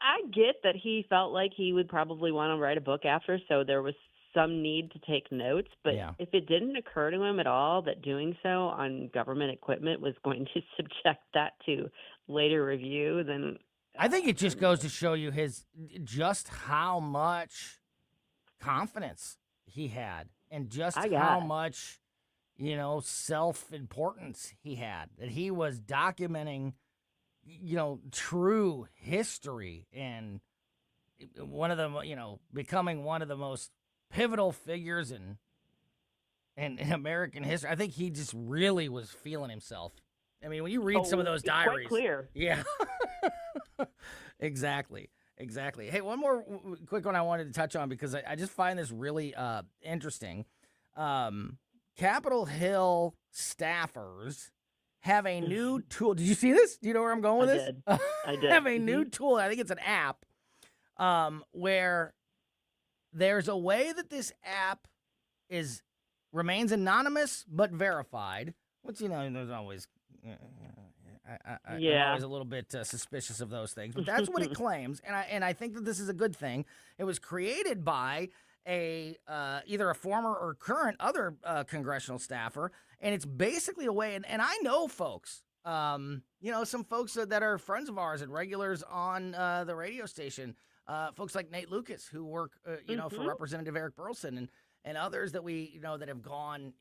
I get that he felt like he would probably want to write a book after, so there was some need to take notes, but if it didn't occur to him at all that doing so on government equipment was going to subject that to later review, then I think it just goes to show you just how much confidence he had and just how much, self-importance he had, that he was documenting, true history and one of the, becoming one of the most pivotal figures in American history. I think he just really was feeling himself. I mean, when you read some of those diaries, quite clear. Yeah, exactly. Hey, one more quick one I wanted to touch on because I just find this really interesting. Capitol Hill staffers have a new tool. Did you see this? Do you know where I'm going with this? I did. Have a new tool. I think it's an app where there's a way that this app remains anonymous but verified, which, there's always, I'm always a little bit suspicious of those things, but that's what it claims, and I think that this is a good thing. It was created by either a former or current other congressional staffer, and it's basically a way, and I know folks, some folks that are friends of ours and regulars on the radio station, folks like Nate Lucas, who work, for Representative Eric Burleson, and others that we, that have gone,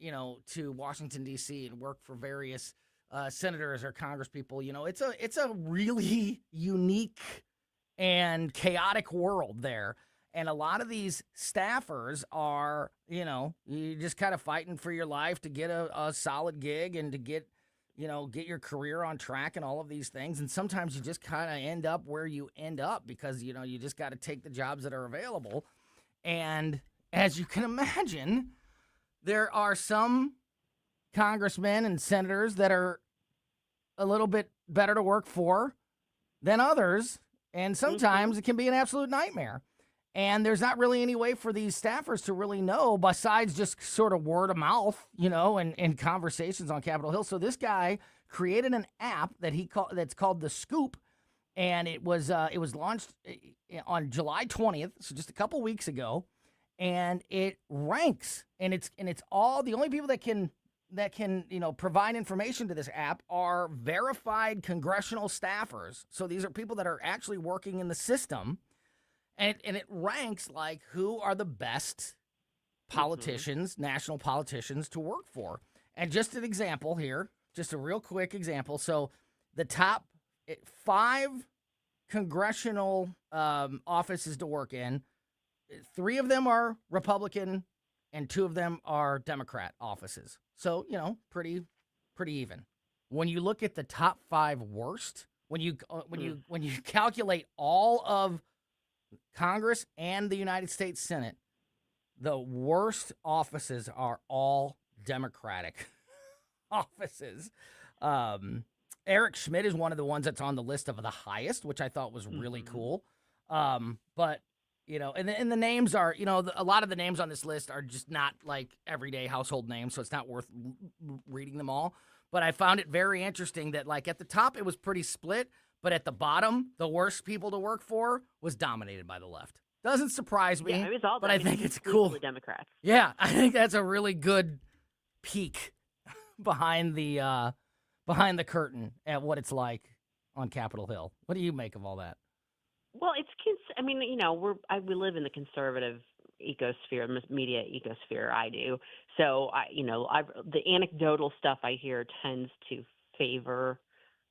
to Washington, D.C. and work for various senators or congresspeople. It's a really unique and chaotic world there. And a lot of these staffers are, you just kind of fighting for your life to get a solid gig and to get your career on track and all of these things. And sometimes you just kind of end up where you end up because, you just got to take the jobs that are available. And as you can imagine, there are some congressmen and senators that are a little bit better to work for than others. And sometimes it can be an absolute nightmare. And there's not really any way for these staffers to really know besides just sort of word of mouth, and conversations on Capitol Hill. So this guy created an app that's called The Scoop, and it was launched on July 20th, so just a couple weeks ago, and it ranks, and it's all the only people that can provide information to this app are verified congressional staffers. So these are people that are actually working in the system. And it ranks like who are the best politicians, national politicians to work for. And just an example here, just a real quick example. So the top 5 congressional offices to work in, 3 of them are Republican and 2 of them are Democrat offices. So, pretty even. When you look at the top 5 worst, when you calculate all of Congress and the United States Senate, the worst offices are all Democratic offices. Eric Schmidt is one of the ones that's on the list of the highest, which I thought was really cool. But, and the names are, a lot of the names on this list are just not like everyday household names, so it's not worth reading them all. But I found it very interesting that, like, at the top, it was pretty split. But at the bottom, the worst people to work for was dominated by the left. Doesn't surprise me, it was all, but I think it's cool. The Democrats. Yeah, I think that's a really good peek behind the curtain at what it's like on Capitol Hill. What do you make of all that? Well, we live in the conservative ecosphere, media ecosphere. I do. So the anecdotal stuff I hear tends to favor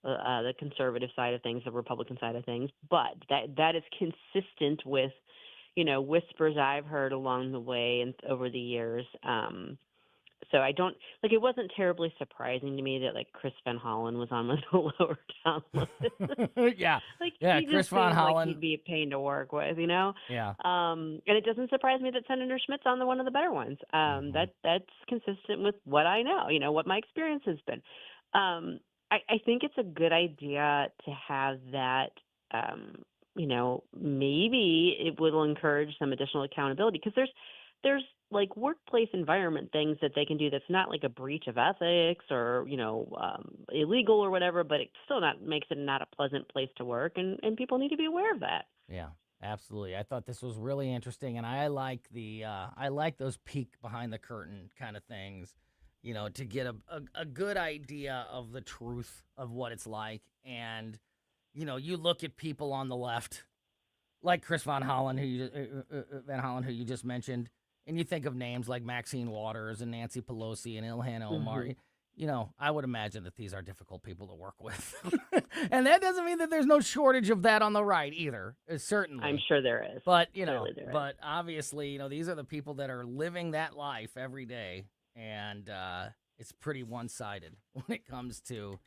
the conservative side of things, the Republican side of things, but that is consistent with, whispers I've heard along the way and over the years. So I don't it wasn't terribly surprising to me that Chris Van Hollen was on the lower down list. Yeah, he Chris Van Hollen. He'd be a pain to work with, Yeah. And it doesn't surprise me that Senator Schmidt's on one of the better ones. That's consistent with what I know, what my experience has been. I think it's a good idea to have that, maybe it will encourage some additional accountability because there's workplace environment things that they can do that's not like a breach of ethics or, illegal or whatever, but it still makes it not a pleasant place to work. And people need to be aware of that. Yeah, absolutely. I thought this was really interesting. And I like I like those peek behind the curtain kind of things. To get a good idea of the truth of what it's like. And, you look at people on the left, like Chris Van Hollen, who you just mentioned, and you think of names like Maxine Waters and Nancy Pelosi and Ilhan Omar. I would imagine that these are difficult people to work with. And that doesn't mean that there's no shortage of that on the right either. Certainly. I'm sure there is. But, but obviously, these are the people that are living that life every day. And it's pretty one-sided when it comes to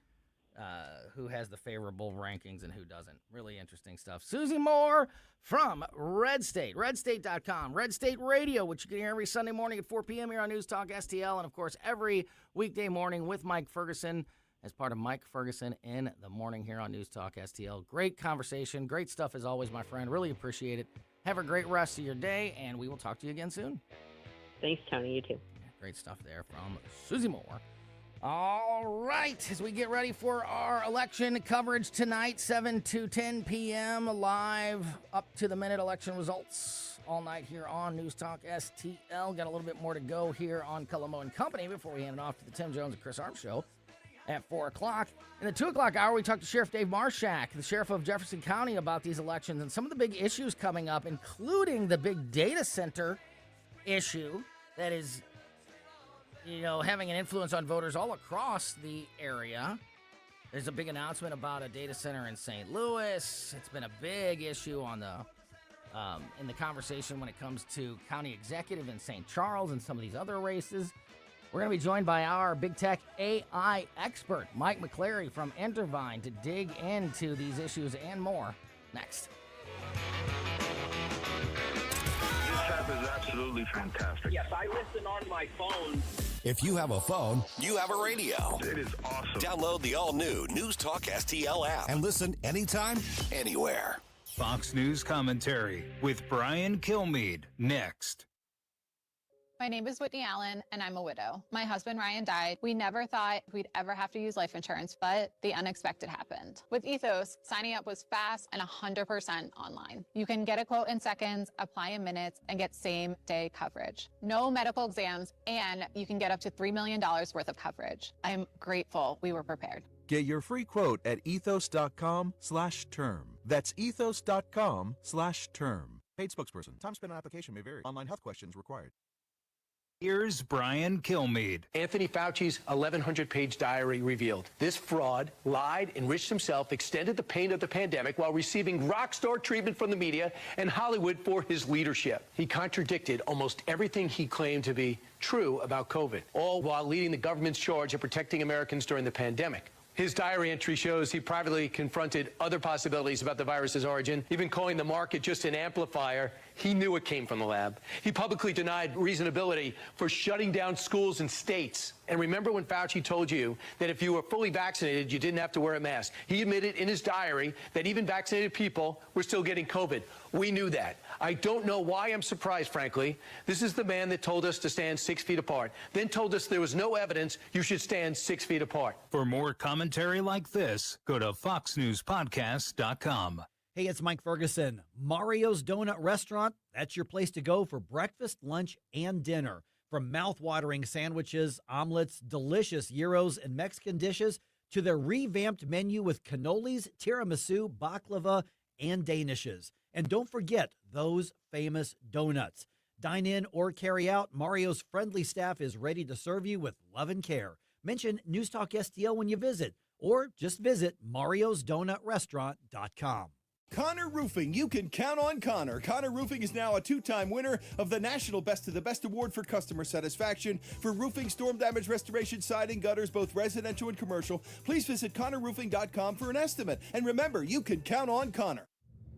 who has the favorable rankings and who doesn't. Really interesting stuff. Susie Moore from Red State, redstate.com, Red State Radio, which you can hear every Sunday morning at 4 p.m. here on News Talk STL, and, of course, every weekday morning with Mike Ferguson as part of Mike Ferguson in the morning here on News Talk STL. Great conversation. Great stuff as always, my friend. Really appreciate it. Have a great rest of your day, and we will talk to you again soon. Thanks, Tony. You too. Great stuff there from Susie Moore. All right, as we get ready for our election coverage tonight, 7 to 10 p.m., live up-to-the-minute election results all night here on News Talk STL. Got a little bit more to go here on Cullomo and Company before we hand it off to the Tim Jones and Chris Arms Show at 4 o'clock. In the 2 o'clock hour, we talked to Sheriff Dave Marshak, the sheriff of Jefferson County, about these elections and some of the big issues coming up, including the big data center issue that is, having an influence on voters all across the area. There's a big announcement about a data center in St. Louis. It's been a big issue on the in the conversation when it comes to county executive in St. Charles and some of these other races. We're going to be joined by our big tech AI expert, Mike McCleary from Intervine, to dig into these issues and more next. This app is absolutely fantastic. Yes, I listen on my phone. If you have a phone, You have a radio. It is awesome. Download the all-new News Talk STL app. and listen anytime. Anywhere. Fox News commentary with Brian Kilmeade next. My name is Whitney Allen, and I'm a widow. My husband, Ryan, died. We never thought we'd ever have to use life insurance, but the unexpected happened. With Ethos, signing up was fast and 100% online. You can get a quote in seconds, apply in minutes, and get same-day coverage. No medical exams, and you can get up to $3 million worth of coverage. I'm grateful we were prepared. Get your free quote at ethos.com/term. That's ethos.com/term. Paid spokesperson. Time spent on application may vary. Online health questions required. Here's Brian Kilmeade. Anthony Fauci's 1,100-page diary revealed this fraud lied, enriched himself, extended the pain of the pandemic while receiving rock-star treatment from the media and Hollywood for his leadership. He contradicted almost everything he claimed to be true about COVID, all while leading the government's charge of protecting Americans during the pandemic. His diary entry shows he privately confronted other possibilities about the virus's origin, even calling the market just an amplifier. He knew it came from the lab. He publicly denied reasonability for shutting down schools and states. And remember when Fauci told you that if you were fully vaccinated, you didn't have to wear a mask? He admitted in his diary that even vaccinated people were still getting COVID. We knew that. I don't know why I'm surprised, frankly. This is the man that told us to stand 6 feet apart, then told us there was no evidence you should stand 6 feet apart. For more commentary like this, go to foxnewspodcast.com. Hey, it's Mike Ferguson. Mario's Donut Restaurant, that's your place to go for breakfast, lunch, and dinner. From mouth-watering sandwiches, omelets, delicious gyros, and Mexican dishes, to their revamped menu with cannolis, tiramisu, baklava, and danishes. And don't forget those famous donuts. Dine in or carry out, Mario's friendly staff is ready to serve you with love and care. Mention News Talk STL when you visit, or just visit mariosdonutrestaurant.com. Connor Roofing, you can count on Connor. Connor Roofing is now a two-time winner of the National Best of the Best Award for customer satisfaction for roofing, storm damage restoration, siding, gutters, both residential and commercial. Please visit ConnorRoofing.com for an estimate. And remember, you can count on Connor.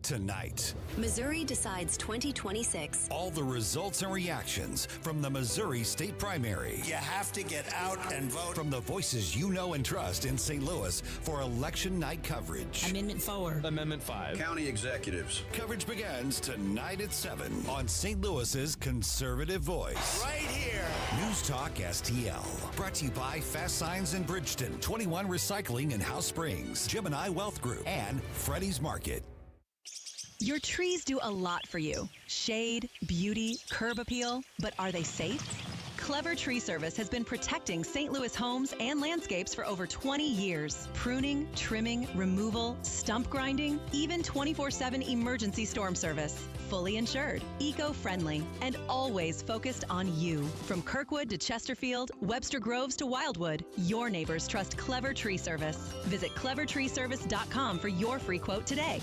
Tonight, Missouri decides 2026. all the results and reactions from the Missouri State Primary. You have to get out and vote. From the voices you know and trust in St. Louis for election night coverage. Amendment 4. Amendment 5. County executives. Coverage begins tonight at 7 on St. Louis's conservative voice. Right here. News Talk STL. Brought to you by Fast Signs in Bridgeton, 21 Recycling in House Springs, Gemini Wealth Group, and Freddy's Market. Your trees do a lot for you. Shade, beauty, curb appeal, but are they safe? Clever Tree Service has been protecting St. Louis homes and landscapes for over 20 years. Pruning, trimming, removal, stump grinding, even 24/7 emergency storm service. Fully insured, eco-friendly, and always focused on you. From Kirkwood to Chesterfield, Webster Groves to Wildwood, your neighbors trust Clever Tree Service. Visit clevertreeservice.com for your free quote today.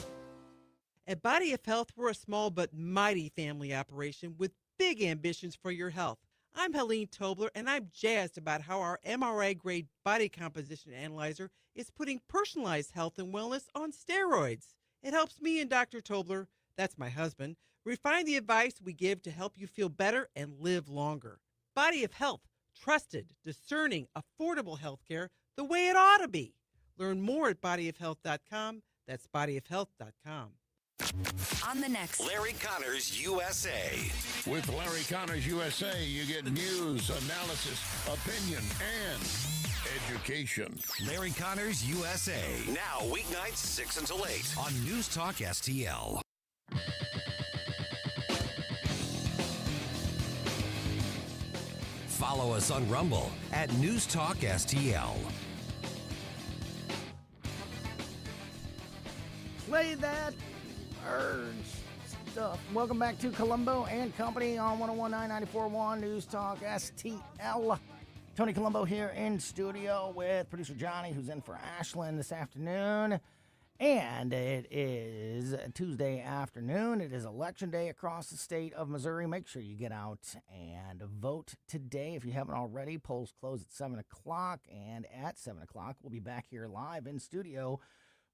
At Body of Health, we're a small but mighty family operation with big ambitions for your health. I'm Helene Tobler, and I'm jazzed about how our MRI-grade body composition analyzer is putting personalized health and wellness on steroids. It helps me and Dr. Tobler, that's my husband, refine the advice we give to help you feel better and live longer. Body of Health, trusted, discerning, affordable health care the way it ought to be. Learn more at bodyofhealth.com. That's bodyofhealth.com. On the next Larry Connors USA. With Larry Connors USA, you get news, analysis, opinion, and education. Larry Connors USA. Now, weeknights 6 until 8. On News Talk STL. Follow us on Rumble at News Talk STL. Play that urge stuff. Welcome back to Colombo and Company on 101.9 94.1 News Talk STL. Tony Colombo here in studio with producer Johnny, who's in for Ashlyn this afternoon. And it is Tuesday afternoon. It is election day across the state of Missouri. Make sure you get out and vote today if you haven't already. Polls close at 7 o'clock. And at 7 o'clock, we'll be back here live in studio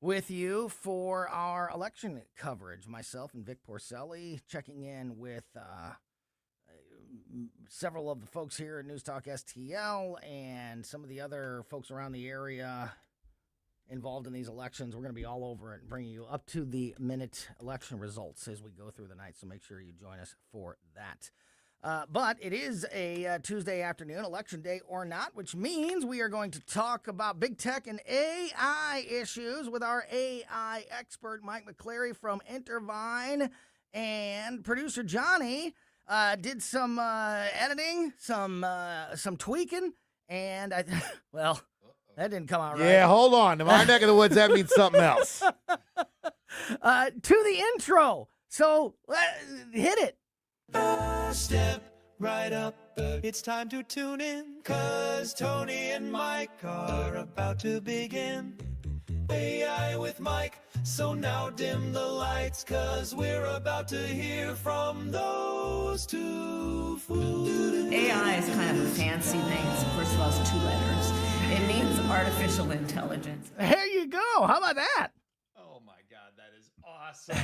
with you for our election coverage. Myself and Vic Porcelli checking in with several of the folks here at News Talk STL and some of the other folks around the area involved in these elections. We're going to be all over it and bringing you up to the minute election results as we go through the night, so make sure you join us for that. But it is a Tuesday afternoon, election day or not, which means we are going to talk about big tech and AI issues with our AI expert, Mike McCleary from Intervine, and producer Johnny did some editing, some tweaking, and that didn't come out right. Yeah, hold on. In my neck of the woods, that means something else. To the intro. So hit it. Step right up. It's time to tune in, 'cause Tony and Mike are about to begin. AI with Mike. So now dim the lights, 'cause we're about to hear from those two fools. AI is kind of a fancy thing. First of all, it's 2 letters. It means artificial intelligence. There you go. How about that? Oh my God, that is awesome.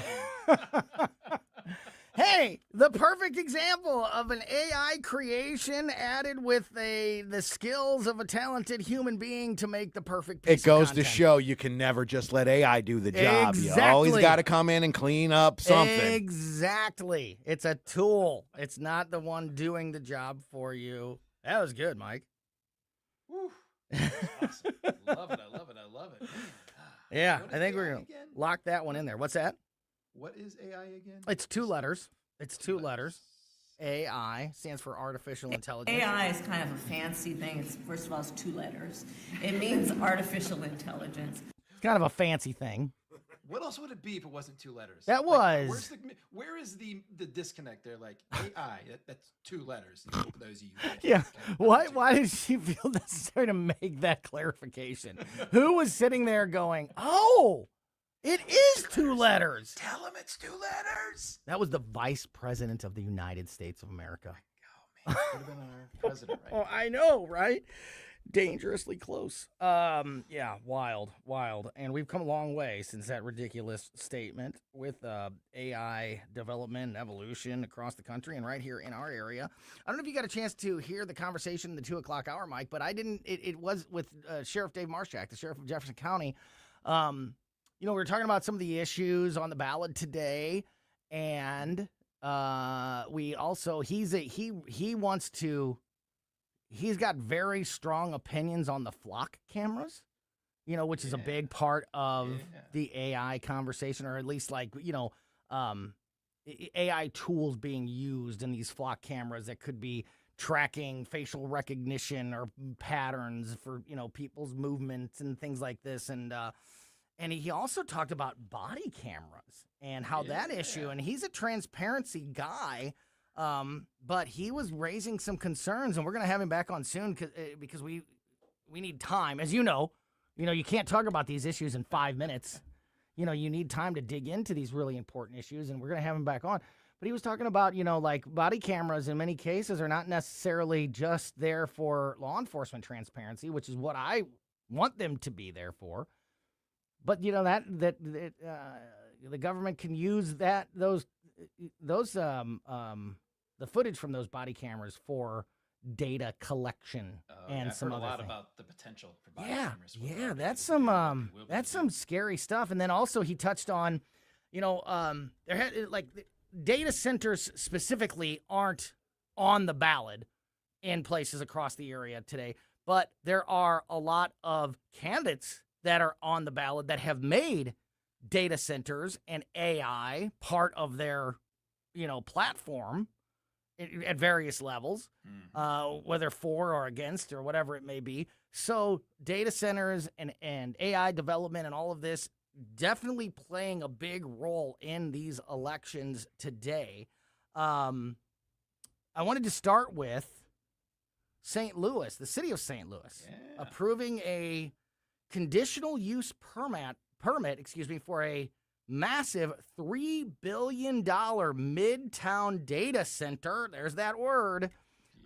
Hey, the perfect example of an AI creation added with the skills of a talented human being to make the perfect piece It goes of to content. show you can never just let AI do the job. Exactly. You always got to come in and clean up something. Exactly. It's a tool. It's not the one doing the job for you. That was good, Mike. Woo. Awesome. I love it. Yeah, What I is think we're AI going to again? lock that one in there. What's that? What is AI again? It's 2 letters. It's 2 letters. AI stands for artificial intelligence. AI is kind of a fancy thing. First of all, it's 2 letters. It means artificial intelligence. It's kind of a fancy thing. What else would it be if it wasn't 2 letters? That was. Where is the disconnect there? Like AI, that's 2 letters. For those of you. Yeah. Why did she feel necessary to make that clarification? Who was sitting there going, "Oh, it is 2 letters"? Tell him it's 2 letters. That was the Vice President of the United States of America. Oh man, could have been our president, right? Oh, I know, right? Dangerously close. Yeah, wild. And we've come a long way since that ridiculous statement with AI development and evolution across the country and right here in our area. I don't know if you got a chance to hear the conversation in the 2 o'clock hour, Mike, but I didn't. It was with Sheriff Dave Marshak, the sheriff of Jefferson County. We were talking about some of the issues on the ballot today, and we also he's got very strong opinions on the flock cameras, which is a big part of the AI conversation, or at least AI tools being used in these flock cameras that could be tracking facial recognition or patterns for, people's movements and things like this. And he also talked about body cameras and how that issue, and he's a transparency guy. But he was raising some concerns, and we're going to have him back on soon because we need time. As you know, you can't talk about these issues in 5 minutes. You need time to dig into these really important issues, and we're going to have him back on. But he was talking about, body cameras in many cases are not necessarily just there for law enforcement transparency, which is what I want them to be there for. But, the government can use the footage from those body cameras for data collection and I've some heard a other lot things. about the potential for Yeah, biocameras. what they're yeah, already that's able to do, what some they will be that's able to some scary stuff. And then also he touched on, there had data centers specifically aren't on the ballot in places across the area today, but there are a lot of candidates that are on the ballot that have made data centers and AI part of their, platform at various levels, whether for or against or whatever it may be. So data centers and AI development and all of this definitely playing a big role in these elections today. I wanted to start with St. Louis, the city of St. Louis, approving a conditional use permit, for a massive $3 billion midtown data center. There's that word.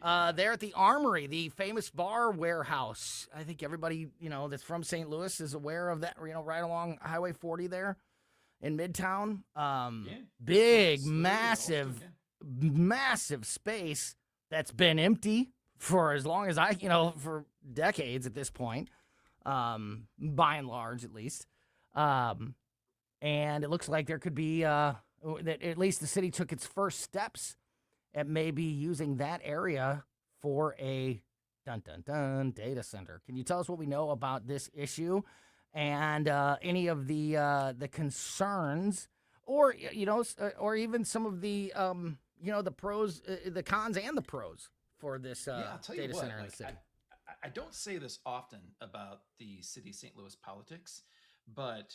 There at the Armory, the famous bar warehouse. I think everybody, that's from St. Louis is aware of that, right along Highway 40 there in Midtown. Big, massive space that's been empty for as long as for decades at this point, by and large, at least. And it looks like there could be, that at least the city took its first steps at maybe using that area for a data center. Can you tell us what we know about this issue and any of the concerns, or or even some of the the pros, the cons and the pros for this I'll tell you data what, center in the city? I don't say this often about the city of St. Louis politics, but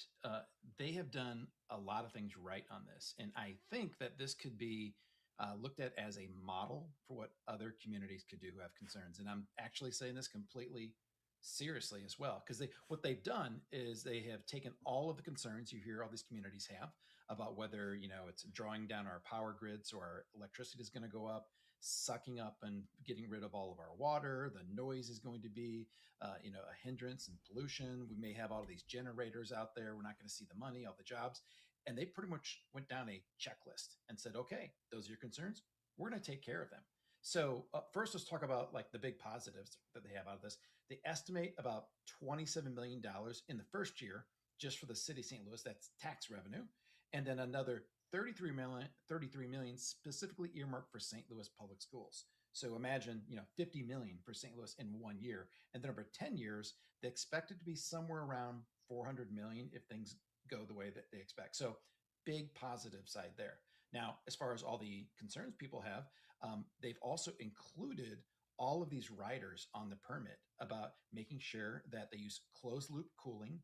they have done a lot of things right on this. And I think that this could be looked at as a model for what other communities could do who have concerns. And I'm actually saying this completely seriously as well, because what they've done is they have taken all of the concerns you hear all these communities have about whether, it's drawing down our power grids or our electricity is going to go up, sucking up and getting rid of all of our water. The noise is going to be, a hindrance and pollution. We may have all of these generators out there. We're not going to see the money, all the jobs. And they pretty much went down a checklist and said, okay, those are your concerns. We're going to take care of them. So first, let's talk about the big positives that they have out of this. They estimate about $27 million in the first year just for the city of St. Louis. That's tax revenue. And then another 33 million specifically earmarked for St. Louis public schools. So imagine, 50 million for St. Louis in 1 year. And then over 10 years, they expect it to be somewhere around 400 million if things go the way that they expect. So big positive side there. Now, as far as all the concerns people have, they've also included all of these riders on the permit about making sure that they use closed loop cooling,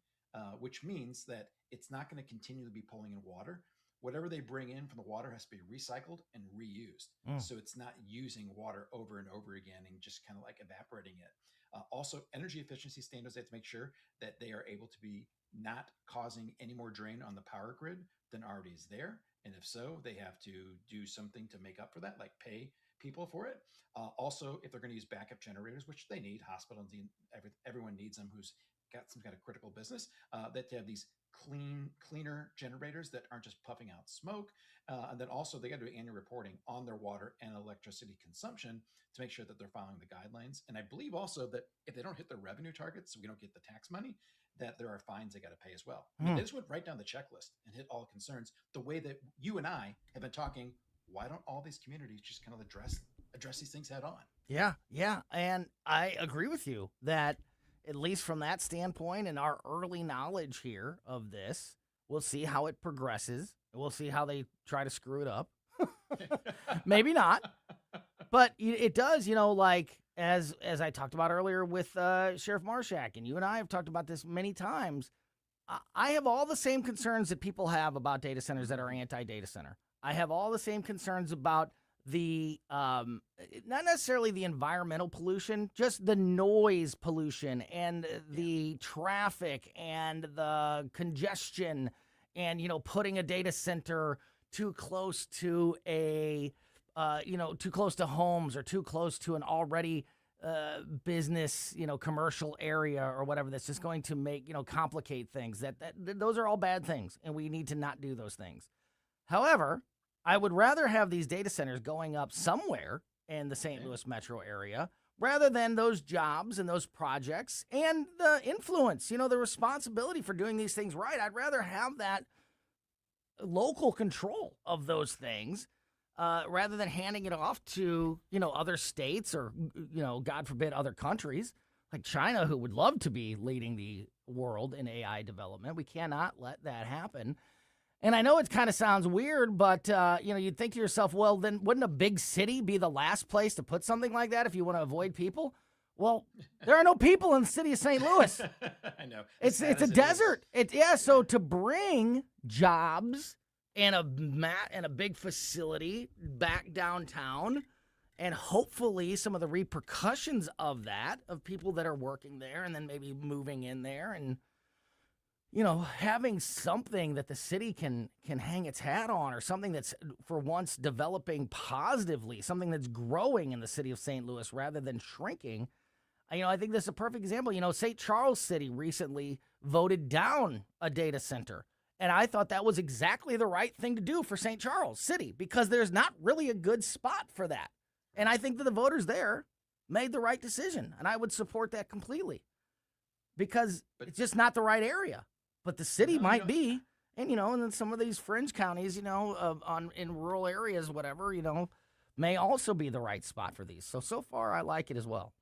which means that it's not going to continually be pulling in water. Whatever they bring in from the water has to be recycled and reused. So it's not using water over and over again and just kind of like evaporating it. Also, energy efficiency standards, they have to make sure that they are able to be not causing any more drain on the power grid than already is there. And if so, they have to do something to make up for that, like pay people for it. Also, if they're going to use backup generators, which they need, hospitals need, everyone needs them who's got some kind of critical business, that they have these cleaner generators that aren't just puffing out smoke. And then also they got to do annual reporting on their water and electricity consumption to make sure that they're following the guidelines. And I believe also that if they don't hit their revenue targets, so we don't get the tax money, that there are fines they got to pay as well. I mean, they just went right down the checklist and hit all the concerns the way that you and I have been talking. Why don't all these communities just kind of address these things head on? Yeah. And I agree with you that at least from that standpoint and our early knowledge here of this, we'll see how it progresses. We'll see how they try to screw it up. Maybe not. But it does, as I talked about earlier with Sheriff Marshak, and you and I have talked about this many times, I have all the same concerns that people have about data centers that are anti-data center. I have all the same concerns about the not necessarily the environmental pollution, just the noise pollution and the traffic and the congestion and, putting a data center too close to too close to homes or too close to an already business, commercial area or whatever that's just going to make, complicate things. Those are all bad things, and we need to not do those things. However, I would rather have these data centers going up somewhere in the St. Louis metro area rather than those jobs and those projects and the influence, the responsibility for doing these things right. I'd rather have that local control of those things rather than handing it off to, other states or, God forbid, other countries like China, who would love to be leading the world in AI development. We cannot let that happen. And I know it kind of sounds weird, but, you'd think to yourself, well, then wouldn't a big city be the last place to put something like that if you want to avoid people? Well, there are no people in the city of St. Louis. I know. It's a desert. So to bring jobs and a big facility back downtown, and hopefully some of the repercussions of that, of people that are working there and then maybe moving in there and, having something that the city can hang its hat on, or something that's for once developing positively, something that's growing in the city of St. Louis rather than shrinking. I think this is a perfect example. St. Charles City recently voted down a data center. And I thought that was exactly the right thing to do for St. Charles City, because there's not really a good spot for that. And I think that the voters there made the right decision. And I would support that completely, because it's just not the right area. But the city might be. And, and then some of these fringe counties, in rural areas, whatever, may also be the right spot for these. So far, I like it as well.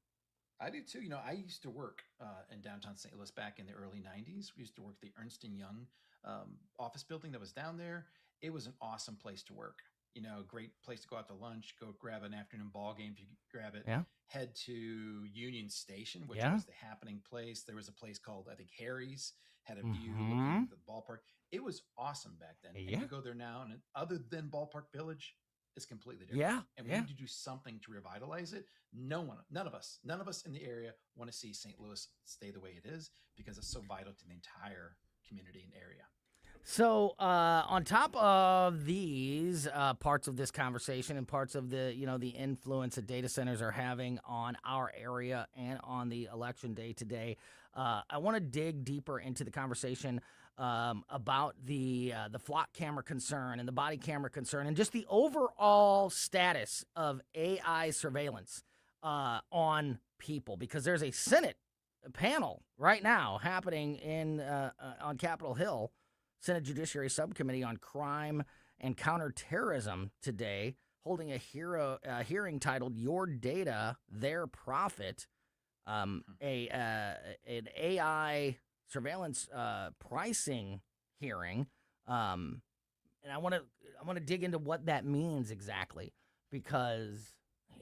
I do too. I used to work in downtown St. Louis back in the early 90s. We used to work at the Ernst & Young office building that was down there. It was an awesome place to work. Great place to go out to lunch, go grab an afternoon ball game if you could grab it. Yeah. Head to Union Station, which Yeah. was the happening place. There was a place called, I think, Harry's, had a view looking at the ballpark. It was awesome back then. Yeah. And you go there now, and other than Ballpark Village, it's completely different. Yeah. And we need to do something to revitalize it. None of us in the area want to see St. Louis stay the way it is, because it's so vital to the entire community and area. So on top of these parts of this conversation and parts of the, the influence that data centers are having on our area and on the election day today, I want to dig deeper into the conversation about the flock camera concern and the body camera concern and just the overall status of AI surveillance on people, because there's a Senate panel right now happening on Capitol Hill, Senate Judiciary Subcommittee on Crime and Counterterrorism today, holding a hearing titled "Your Data, Their Profit," an AI surveillance pricing hearing, and I want to dig into what that means exactly, because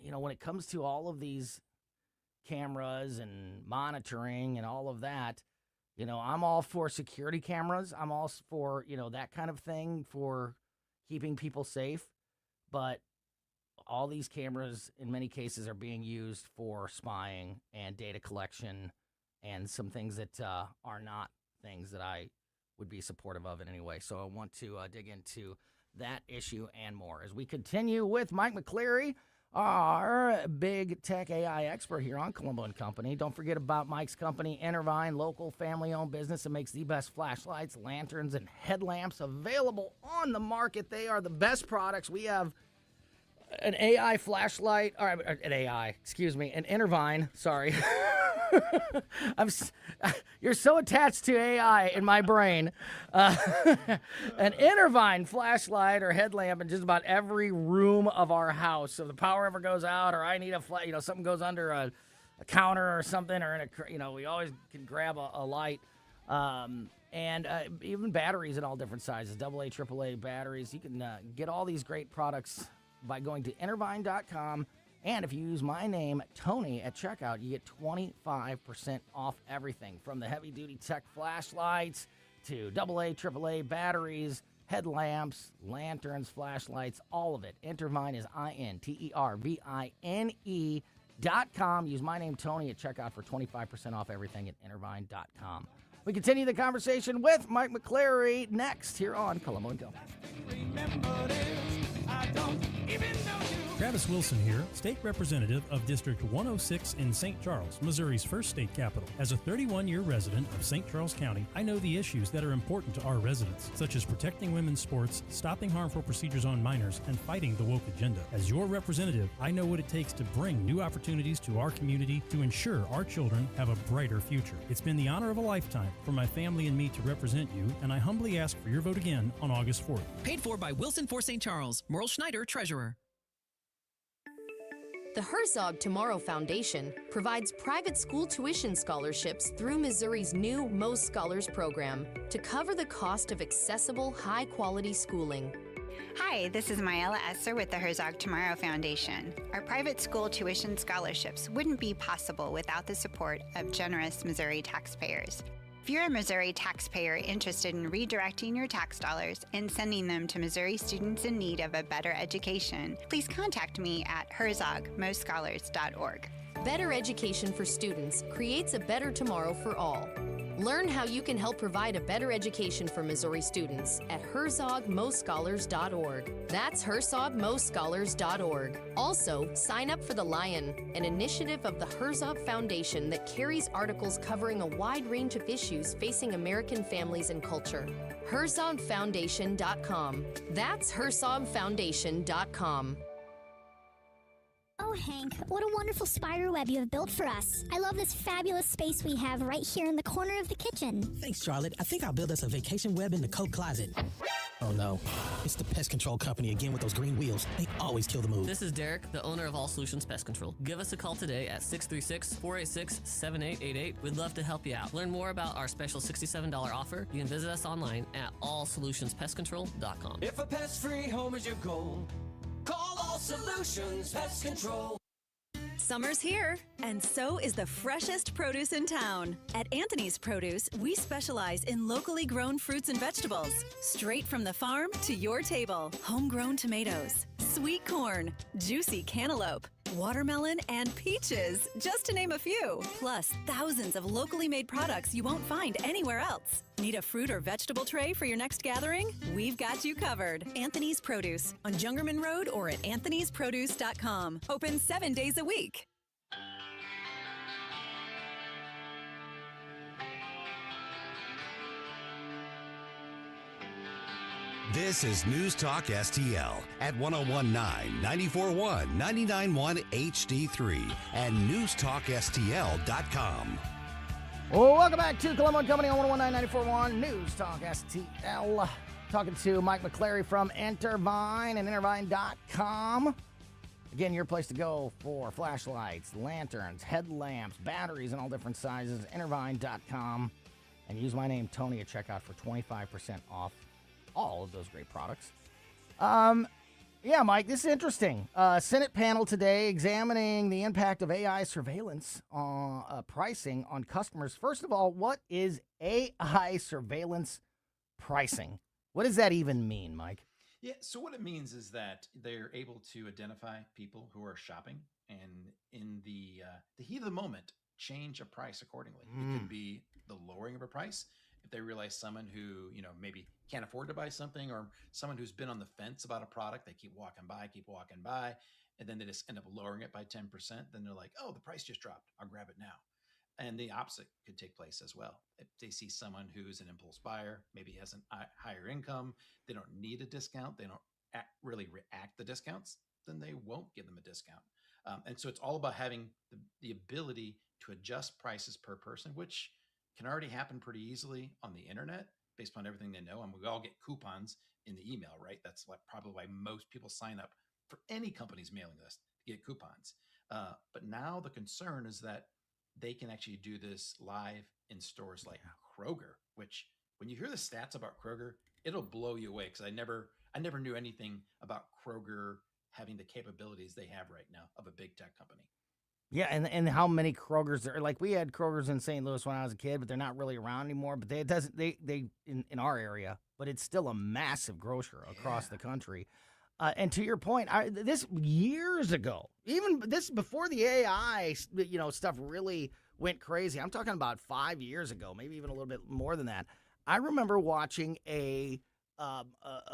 when it comes to all of these cameras and monitoring and all of that, I'm all for security cameras. I'm all for, that kind of thing for keeping people safe. But all these cameras, in many cases, are being used for spying and data collection and some things that are not things that I would be supportive of in any way. So I want to dig into that issue and more as we continue with Mike McCleary, our big tech AI expert here on Colombo & Company. Don't forget about Mike's company, Intervine, local family-owned business that makes the best flashlights, lanterns, and headlamps available on the market. They are the best products. We have an AI flashlight, or an Intervine, sorry. You're so attached to AI in my brain. An Intervine flashlight or headlamp in just about every room of our house. So if the power ever goes out, or I need something goes under a counter or something, or we always can grab a light. And even batteries in all different sizes, AA, AAA batteries. You can get all these great products by going to Intervine.com. And if you use my name, Tony, at checkout, you get 25% off everything, from the heavy-duty tech flashlights to AA, AAA batteries, headlamps, lanterns, flashlights, all of it. Intervine is INTERVINE.com. Use my name, Tony, at checkout for 25% off everything at Intervine.com. We continue the conversation with Mike McCleary next here on Colombo & Company. I don't even know you. Travis Wilson here, State Representative of District 106 in St. Charles, Missouri's first state capital. As a 31-year resident of St. Charles County, I know the issues that are important to our residents, such as protecting women's sports, stopping harmful procedures on minors, and fighting the woke agenda. As your representative, I know what it takes to bring new opportunities to our community to ensure our children have a brighter future. It's been the honor of a lifetime for my family and me to represent you, and I humbly ask for your vote again on August 4th. Paid for by Wilson for St. Charles. Merle Schneider, Treasurer. The Herzog Tomorrow Foundation provides private school tuition scholarships through Missouri's new Most Scholars program to cover the cost of accessible, high-quality schooling. Hi, this is Myella Esser with the Herzog Tomorrow Foundation. Our private school tuition scholarships wouldn't be possible without the support of generous Missouri taxpayers. If you're a Missouri taxpayer interested in redirecting your tax dollars and sending them to Missouri students in need of a better education, please contact me at herzogmostscholars.org. Better education for students creates a better tomorrow for all. Learn how you can help provide a better education for Missouri students at herzogmostscholars.org. That's herzogmostscholars.org. Also, sign up for The Lion, an initiative of the Herzog Foundation that carries articles covering a wide range of issues facing American families and culture. herzogfoundation.com. That's herzogfoundation.com. Oh, Hank, what a wonderful spider web you have built for us. I love this fabulous space we have right here in the corner of the kitchen. Thanks, Charlotte. I think I'll build us a vacation web in the coat closet. Oh, no. It's the pest control company again with those green wheels. They always kill the mood. This is Derek, the owner of All Solutions Pest Control. Give us a call today at 636-486-7888. We'd love to help you out. Learn more about our special $67 offer. You can visit us online at allsolutionspestcontrol.com. If a pest-free home is your goal, call All Solutions Pest Control. Summer's here, and so is the freshest produce in town. At Anthony's Produce, we specialize in locally grown fruits and vegetables, straight from the farm to your table. Homegrown tomatoes, sweet corn, juicy cantaloupe, watermelon, and peaches, just to name a few. Plus, thousands of locally made products you won't find anywhere else. Need a fruit or vegetable tray for your next gathering? We've got you covered. Anthony's Produce on Jungerman Road or at anthonysproduce.com. Open 7 days a week. This is News Talk STL at 1019, 941, 991 HD3 and newstalkstl.com. Well, welcome back to Colombo and Company on 1019-941 News Talk STL. Talking to Mike McClary from Intervine and Intervine.com. Again, your place to go for flashlights, lanterns, headlamps, batteries in all different sizes. Intervine.com. And use my name, Tony, at checkout for 25% off all of those great products. Yeah, Mike, this is interesting. Senate panel today examining the impact of AI surveillance on pricing on customers. First of all, what is AI surveillance pricing? What does that even mean, Mike? Yeah, so what it means is that they're able to identify people who are shopping and in the heat of the moment, change a price accordingly. It could be the lowering of a price if they realize someone who, maybe can't afford to buy something, or someone who's been on the fence about a product. They keep walking by, and then they just end up lowering it by 10%. Then they're like, oh, the price just dropped. I'll grab it now. And the opposite could take place as well. If they see someone who's an impulse buyer, maybe has a higher income, they don't need a discount, they don't really react the discounts, then they won't give them a discount. And so it's all about having the ability to adjust prices per person, which can already happen pretty easily on the internet based on everything they know. And we all get coupons in the email, right? That's probably why most people sign up for any company's mailing list to get coupons. But now the concern is that they can actually do this live in stores like Kroger, which when you hear the stats about Kroger, it'll blow you away, because I never knew anything about Kroger having the capabilities they have right now of a big tech company. Yeah, and how many Krogers there are. Like, we had Krogers in St. Louis when I was a kid, but they're not really around anymore. But they in our area, but it's still a massive grocer across the country. And to your point, this years ago, even this before the AI, stuff really went crazy. I'm talking about 5 years ago, maybe even a little bit more than that. I remember watching a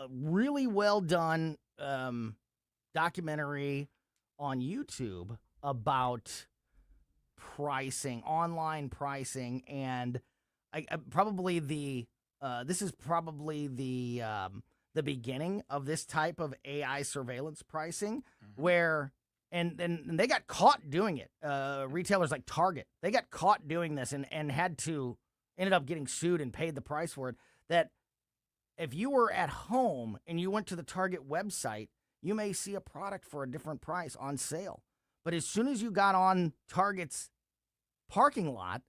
really well done documentary on YouTube about pricing, online pricing, and probably this is probably the beginning of this type of AI surveillance pricing, where and they got caught doing it. Retailers like Target, they got caught doing this and ended up getting sued and paid the price for it. That if you were at home and you went to the Target website, you may see a product for a different price on sale. But as soon as you got on Target's parking lot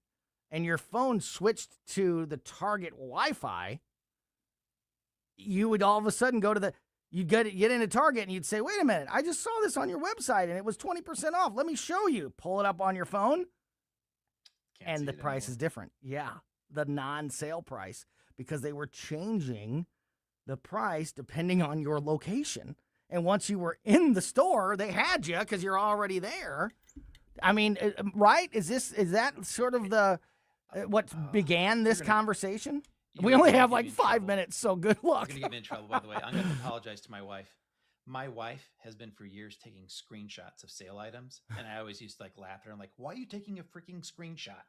and your phone switched to the Target Wi-Fi, you would all of a sudden you'd get into Target and you'd say, wait a minute, I just saw this on your website and it was 20% off. Let me show you. Pull it up on your phone. And the price is different. Yeah, the non-sale price, because they were changing the price depending on your location. And once you were in the store, they had you because you're already there. I mean, right? Is that sort of what began this conversation? We only have like 5 minutes, so good luck. You're going to get me in trouble, by the way. I'm going to apologize to my wife. My wife has been for years taking screenshots of sale items, and I always used to laugh at her. I'm like, why are you taking a freaking screenshot?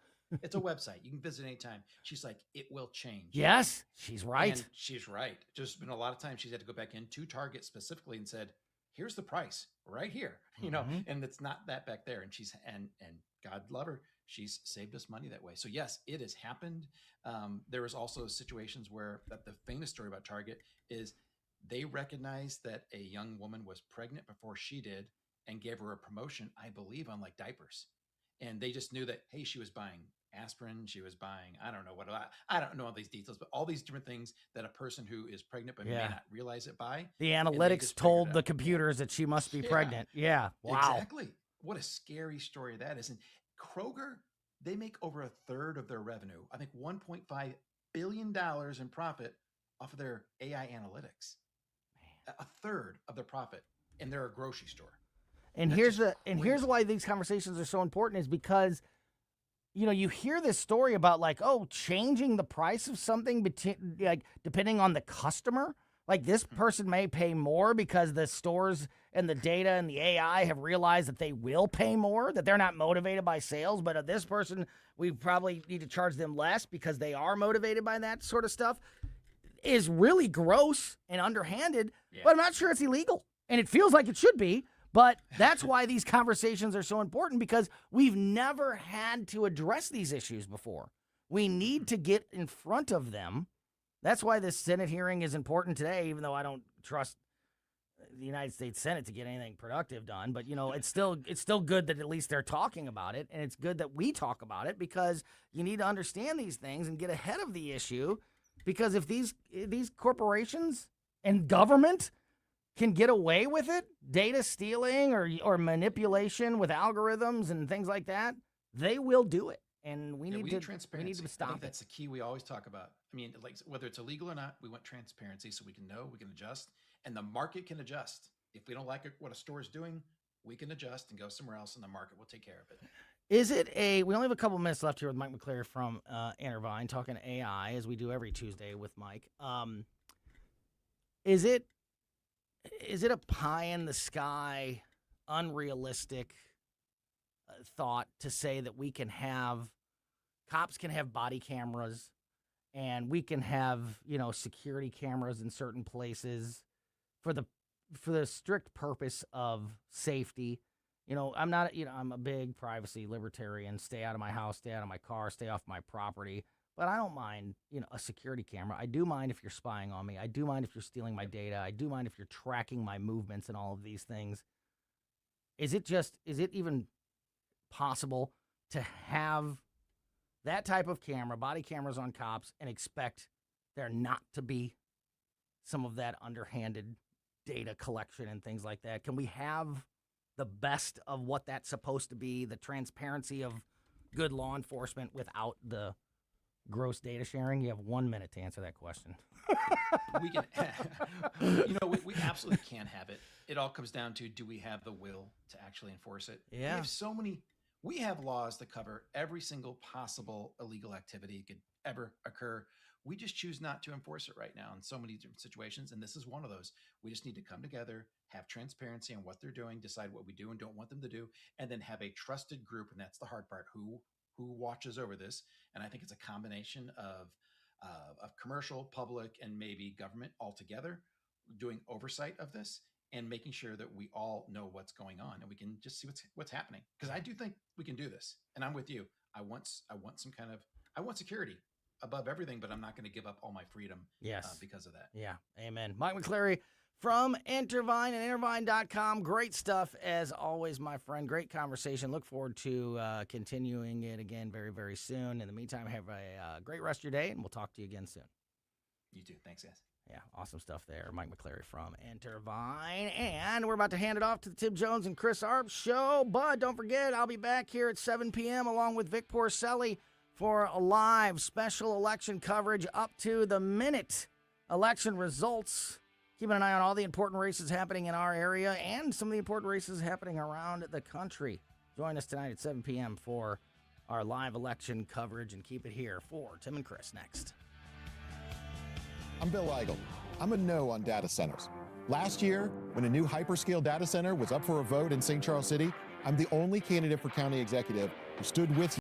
It's a website. You can visit anytime. She's like, it will change. Yes, she's right. And she's right. There's been a lot of times she's had to go back into Target specifically and said, here's the price right here, and it's not that back there. And she's, and God love her, she's saved us money that way. So yes, it has happened. There was also situations where the famous story about Target is they recognized that a young woman was pregnant before she did and gave her a promotion, I believe, on diapers. And they just knew that, hey, she was buying aspirin, she was buying, I don't know what, I don't know all these details, but all these different things that a person who is pregnant but may not realize it by. The analytics told the computers that she must be pregnant. Yeah. Wow. Exactly. What a scary story that is. And Kroger, they make over a third of their revenue. I think $1.5 billion in profit off of their AI analytics. A third of their profit, and they're a grocery store. And here's why these conversations are so important, is because you hear this story about changing the price of something depending on the customer. Like this person may pay more because the stores and the data and the AI have realized that they will pay more, that they're not motivated by sales, but this person, we probably need to charge them less because they are motivated by that sort of stuff, is really gross and underhanded, but I'm not sure it's illegal. And it feels like it should be. But that's why these conversations are so important, because we've never had to address these issues before. We need to get in front of them. That's why this Senate hearing is important today, even though I don't trust the United States Senate to get anything productive done. But, it's still good that at least they're talking about it, and it's good that we talk about it, because you need to understand these things and get ahead of the issue. Because if these corporations and government can get away with it, data stealing or manipulation with algorithms and things like that, they will do it. And we need to stop it. That's the key we always talk about. I mean, whether it's illegal or not, we want transparency so we can know, we can adjust, and the market can adjust. If we don't like what a store is doing, we can adjust and go somewhere else, and the market will take care of it. We only have a couple minutes left here with Mike McCleary from Intervine, talking AI, as we do every Tuesday with Mike. Is it a pie in the sky, unrealistic thought to say that cops can have body cameras and we can have, security cameras in certain places for the strict purpose of safety? I'm a big privacy libertarian, stay out of my house, stay out of my car, stay off my property. But I don't mind, a security camera. I do mind if you're spying on me. I do mind if you're stealing my data. I do mind if you're tracking my movements and all of these things. Is it even possible to have that type of camera, body cameras on cops, and expect there not to be some of that underhanded data collection and things like that? Can we have the best of what that's supposed to be, the transparency of good law enforcement, without the gross data sharing? You have 1 minute to answer that question. We can, we absolutely can have it. It all comes down to, do we have the will to actually enforce it? Yeah. We have laws that cover every single possible illegal activity could ever occur. We just choose not to enforce it right now in so many different situations. And this is one of those. We just need to come together, have transparency on what they're doing, decide what we do and don't want them to do, and then have a trusted group. And that's the hard part, who watches over this. And I think it's a combination of commercial, public, and maybe government all together doing oversight of this and making sure that we all know what's going on and we can just see what's happening. Because I do think we can do this. And I'm with you. I want security above everything, but I'm not going to give up all my freedom because of that. Yeah. Amen. Mike McCleary from Intervine and Intervine.com. Great stuff as always, my friend. Great conversation. Look forward to continuing it again very, very soon. In the meantime, have a great rest of your day, and we'll talk to you again soon. You too. Thanks, guys. Yeah, awesome stuff there. Mike McCleary from Intervine. And we're about to hand it off to the Tim Jones and Chris Arp show. But don't forget, I'll be back here at 7 p.m. along with Vic Porcelli for a live special election coverage up to the minute election results. Keeping an eye on all the important races happening in our area and some of the important races happening around the country. Join us tonight at 7 p.m. for our live election coverage, and keep it here for Tim and Chris next. I'm Bill Eigel. I'm a no on data centers. Last year, when a new hyperscale data center was up for a vote in St. Charles City, I'm the only candidate for county executive who stood with you